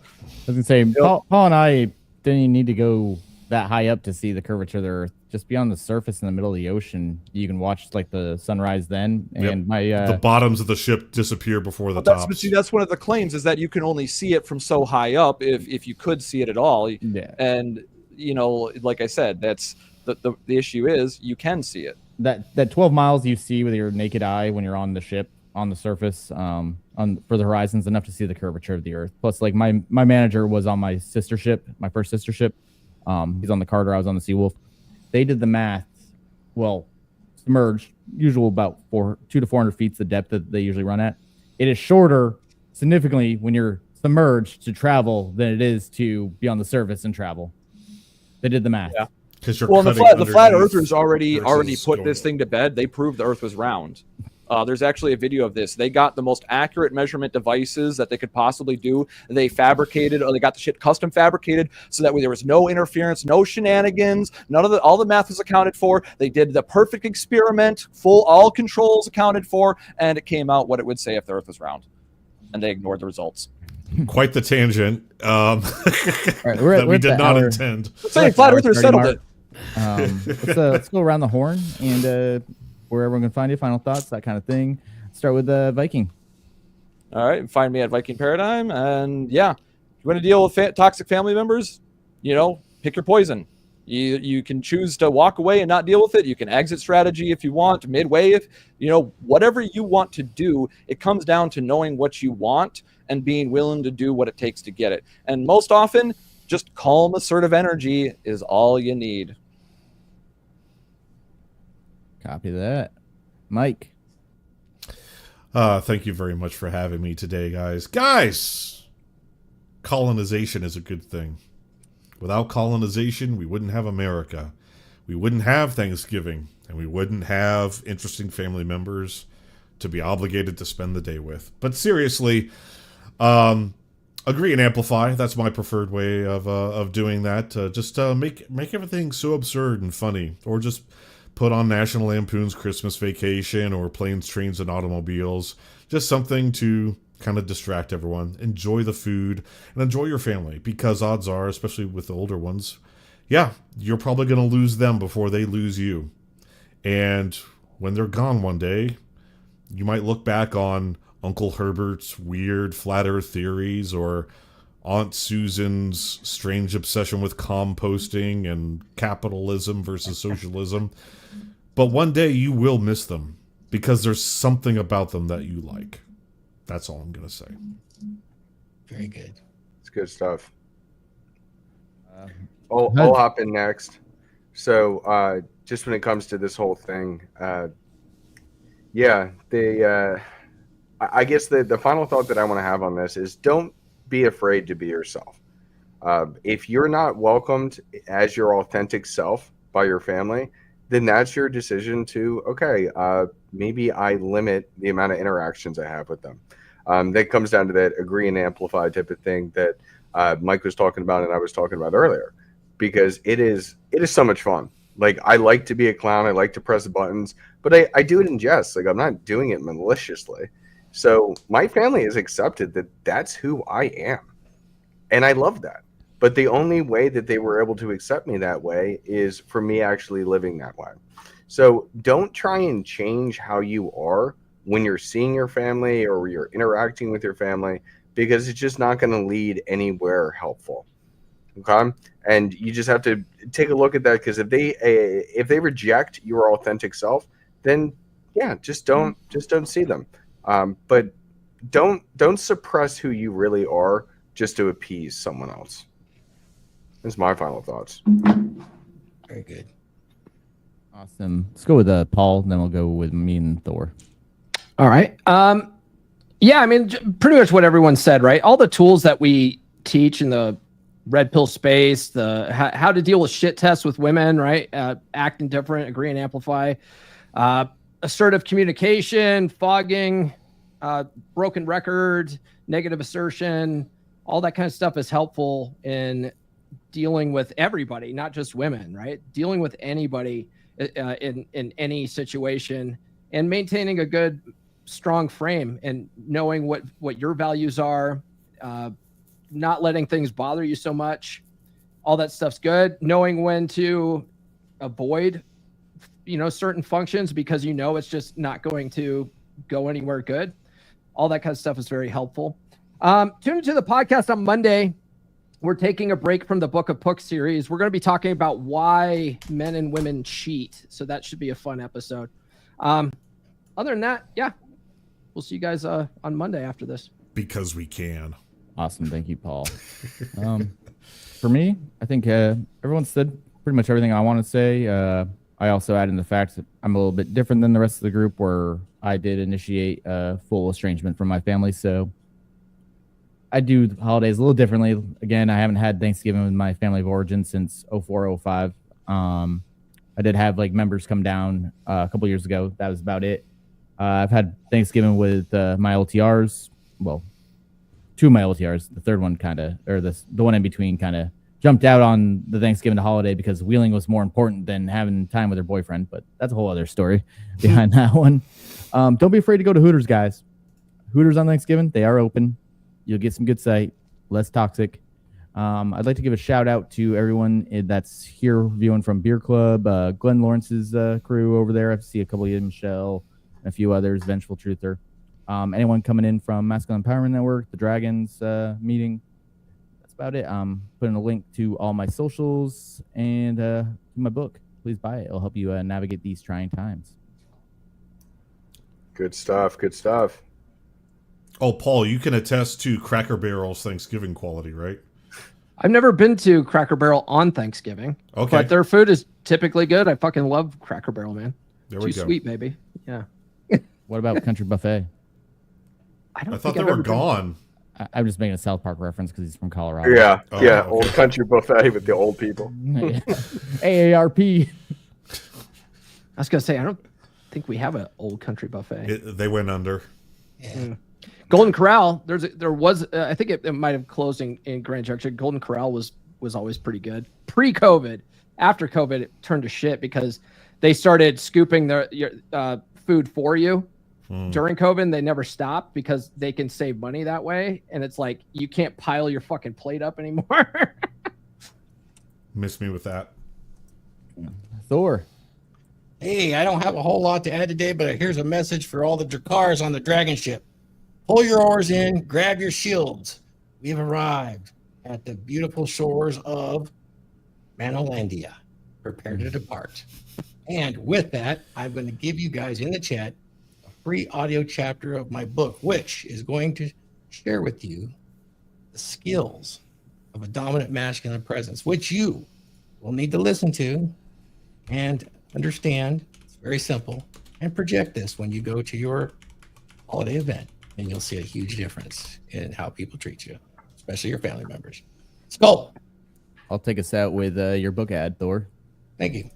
S1: was gonna say, Paul and I didn't even need to go that high up to see the curvature of the Earth. Just be on the surface in the middle of the ocean, you can watch like the sunrise then. And
S6: the bottoms of the ship disappear before the tops.
S7: But see, that's one of the claims, is that you can only see it from so high up, if you could see it at all.
S1: Yeah.
S7: And like I said, that's the issue is you can see it.
S1: That 12 miles you see with your naked eye when you're on the ship on the surface for the horizons enough to see the curvature of the Earth. Plus, like my manager was on my sister ship, my first sister ship, He's on the Carter. I was on the Seawolf. They did the math. Well, submerged, usual about 200 to 400 feet, the depth that they usually run at. It is shorter significantly when you're submerged to travel than it is to be on the surface and travel. They did the math.
S7: Yeah.
S6: Because you're
S7: Well, the
S6: cutting
S7: flat
S6: underneath
S7: earthers already
S6: versus
S7: put
S6: going
S7: this thing to bed. They proved the Earth was round. There's actually a video of this. They got the most accurate measurement devices that they could possibly do. They fabricated, or they got the shit custom fabricated, so that way there was no interference, no shenanigans. All the math was accounted for. They did the perfect experiment, all controls accounted for, and it came out what it would say if the Earth was round. And they ignored the results.
S6: Quite the tangent.
S1: Right,
S6: that we did not intend.
S7: Say flat earthers settled it.
S1: Let's go around the horn and where everyone can find you, final thoughts, that kind of thing. Start with Viking.
S7: All right, find me at Viking Paradigm, and yeah, if you want to deal with toxic family members, pick your poison. You can choose to walk away and not deal with it. You can exit strategy if you want, midway, if whatever you want to do. It comes down to knowing what you want and being willing to do what it takes to get it. And most often, just calm, assertive energy is all you need.
S1: Copy that. Mike.
S6: Thank you very much for having me today, guys. Colonization is a good thing. Without colonization, we wouldn't have America. We wouldn't have Thanksgiving. And we wouldn't have interesting family members to be obligated to spend the day with. But seriously, agree and amplify. That's my preferred way of doing that. Just make everything so absurd and funny. Or just put on National Lampoon's Christmas Vacation or Planes, Trains, and Automobiles. Just something to kind of distract everyone. Enjoy the food and enjoy your family, because odds are, especially with the older ones, yeah, you're probably going to lose them before they lose you. And when they're gone one day, you might look back on Uncle Herbert's weird flat earth theories or Aunt Susan's strange obsession with composting and capitalism versus socialism. But one day you will miss them because there's something about them that you like. That's all I'm going to say.
S4: Very good.
S5: It's good stuff. I'll hop in next. So just when it comes to this whole thing, I guess the final thought that I want to have on this is don't be afraid to be yourself. If you're not welcomed as your authentic self by your family, then that's your decision to, maybe I limit the amount of interactions I have with them. That comes down to that agree and amplify type of thing that Mike was talking about and I was talking about earlier, because it is so much fun. Like, I like to be a clown. I like to press buttons, but I do it in jest. Like, I'm not doing it maliciously. So my family has accepted that that's who I am. And I love that. But the only way that they were able to accept me that way is for me actually living that way. So don't try and change how you are when you're seeing your family or you're interacting with your family, because it's just not going to lead anywhere helpful. Okay? And you just have to take a look at that, because if they reject your authentic self, then yeah, just don't see them. But don't suppress who you really are just to appease someone else. That's my final thoughts.
S4: Very good.
S1: Awesome. Let's go with Paul, and then we'll go with me and Thor.
S3: All right. Yeah, I mean, pretty much what everyone said, right? All the tools that we teach in the red pill space, the how to deal with shit tests with women, right? Act indifferent, agree and amplify, assertive communication, fogging, broken record, negative assertion, all that kind of stuff is helpful in dealing with everybody, not just women, right? Dealing with anybody in any situation, and maintaining a good, strong frame and knowing what your values are, not letting things bother you so much. All that stuff's good. Knowing when to avoid, certain functions because it's just not going to go anywhere good. All that kind of stuff is very helpful. Tune into the podcast on Monday. We're taking a break from the Book of Puck series. We're going to be talking about why men and women cheat. So that should be a fun episode. Other than that, yeah, we'll see you guys on Monday after this.
S6: Because we can.
S1: Awesome. Thank you, Paul. for me, I think everyone said pretty much everything I want to say. I also add in the fact that I'm a little bit different than the rest of the group, where I did initiate full estrangement from my family. So I do the holidays a little differently. Again, I haven't had Thanksgiving with my family of origin since 04, 05. I did have like members come down a couple years ago. That was about it. I've had Thanksgiving with my LTRs. Well, two of my LTRs. The third one the one in between kind of jumped out on the Thanksgiving holiday because wheeling was more important than having time with her boyfriend. But that's a whole other story behind that one. Don't be afraid to go to Hooters, guys. Hooters on Thanksgiving, they are open. You'll get some good sight, less toxic. I'd like to give a shout out to everyone that's here viewing from Beer Club, Glenn Lawrence's crew over there. I see a couple of you, Michelle, and a few others, Vengeful Truther. Anyone coming in from Masculine Empowerment Network, the Dragons meeting. That's about it. Putting a link to all my socials and to my book. Please buy it. It'll help you navigate these trying times.
S5: Good stuff. Good stuff.
S6: Oh, Paul, you can attest to Cracker Barrel's Thanksgiving quality, right?
S3: I've never been to Cracker Barrel on Thanksgiving.
S6: Okay.
S3: But their food is typically good. I fucking love Cracker Barrel, man.
S6: There we
S3: Too
S6: go.
S3: sweet, baby. Yeah.
S1: What about Country Buffet?
S3: I don't
S6: I thought
S3: think
S6: they
S3: I've
S6: were
S3: ever been-
S6: gone.
S1: I'm just making a South Park reference because he's from Colorado.
S5: Yeah,
S6: Oh,
S5: yeah.
S6: okay.
S5: Old country buffet with the old people.
S1: AARP.
S3: I was gonna say I don't think we have an old country buffet.
S6: They went under.
S3: Golden Corral. There was I think it might have closed in Grand Junction. Golden Corral was always pretty good pre-COVID. After COVID, it turned to shit because they started scooping your food for you during COVID. And they never stopped because they can save money that way. And it's like you can't pile your fucking plate up anymore.
S6: Miss me with that.
S1: Thor.
S4: Hey, I don't have a whole lot to add today, but here's a message for all the Drakars on the DragonShip. Pull your oars in, grab your shields. We've arrived at the beautiful shores of Manolandia. Prepare to depart. And with that, I'm going to give you guys in the chat a free audio chapter of my book, which is going to share with you the skills of a dominant masculine presence, which you will need to listen to and understand. It's very simple. And project this when you go to your holiday event, and you'll see a huge difference in how people treat you, especially your family members. Skull.
S1: I'll take us out with your book ad, Thor.
S4: Thank you.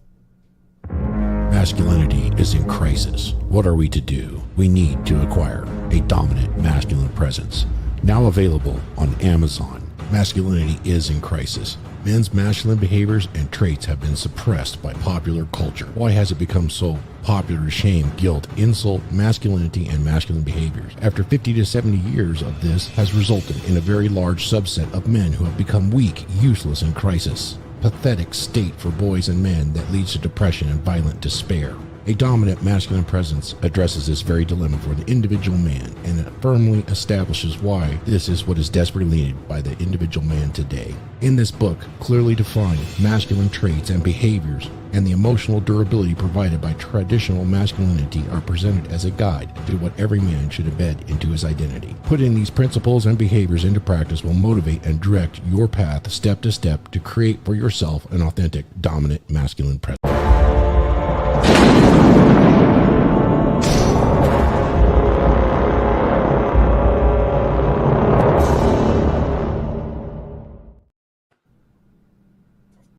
S9: Masculinity is in crisis. What are we to do? We need to acquire a dominant masculine presence. Now available on Amazon. Masculinity is in crisis. Men's masculine behaviors and traits have been suppressed by popular culture. Why has it become so popular to shame, guilt, insult, masculinity, and masculine behaviors? After 50 to 70 years of this has resulted in a very large subset of men who have become weak, useless, and crisis. Pathetic state for boys and men that leads to depression and violent despair. A dominant masculine presence addresses this very dilemma for the individual man, and it firmly establishes why this is what is desperately needed by the individual man today. In this book, clearly defined masculine traits and behaviors and the emotional durability provided by traditional masculinity are presented as a guide to what every man should embed into his identity. Putting these principles and behaviors into practice will motivate and direct your path step to step to create for yourself an authentic, dominant masculine presence.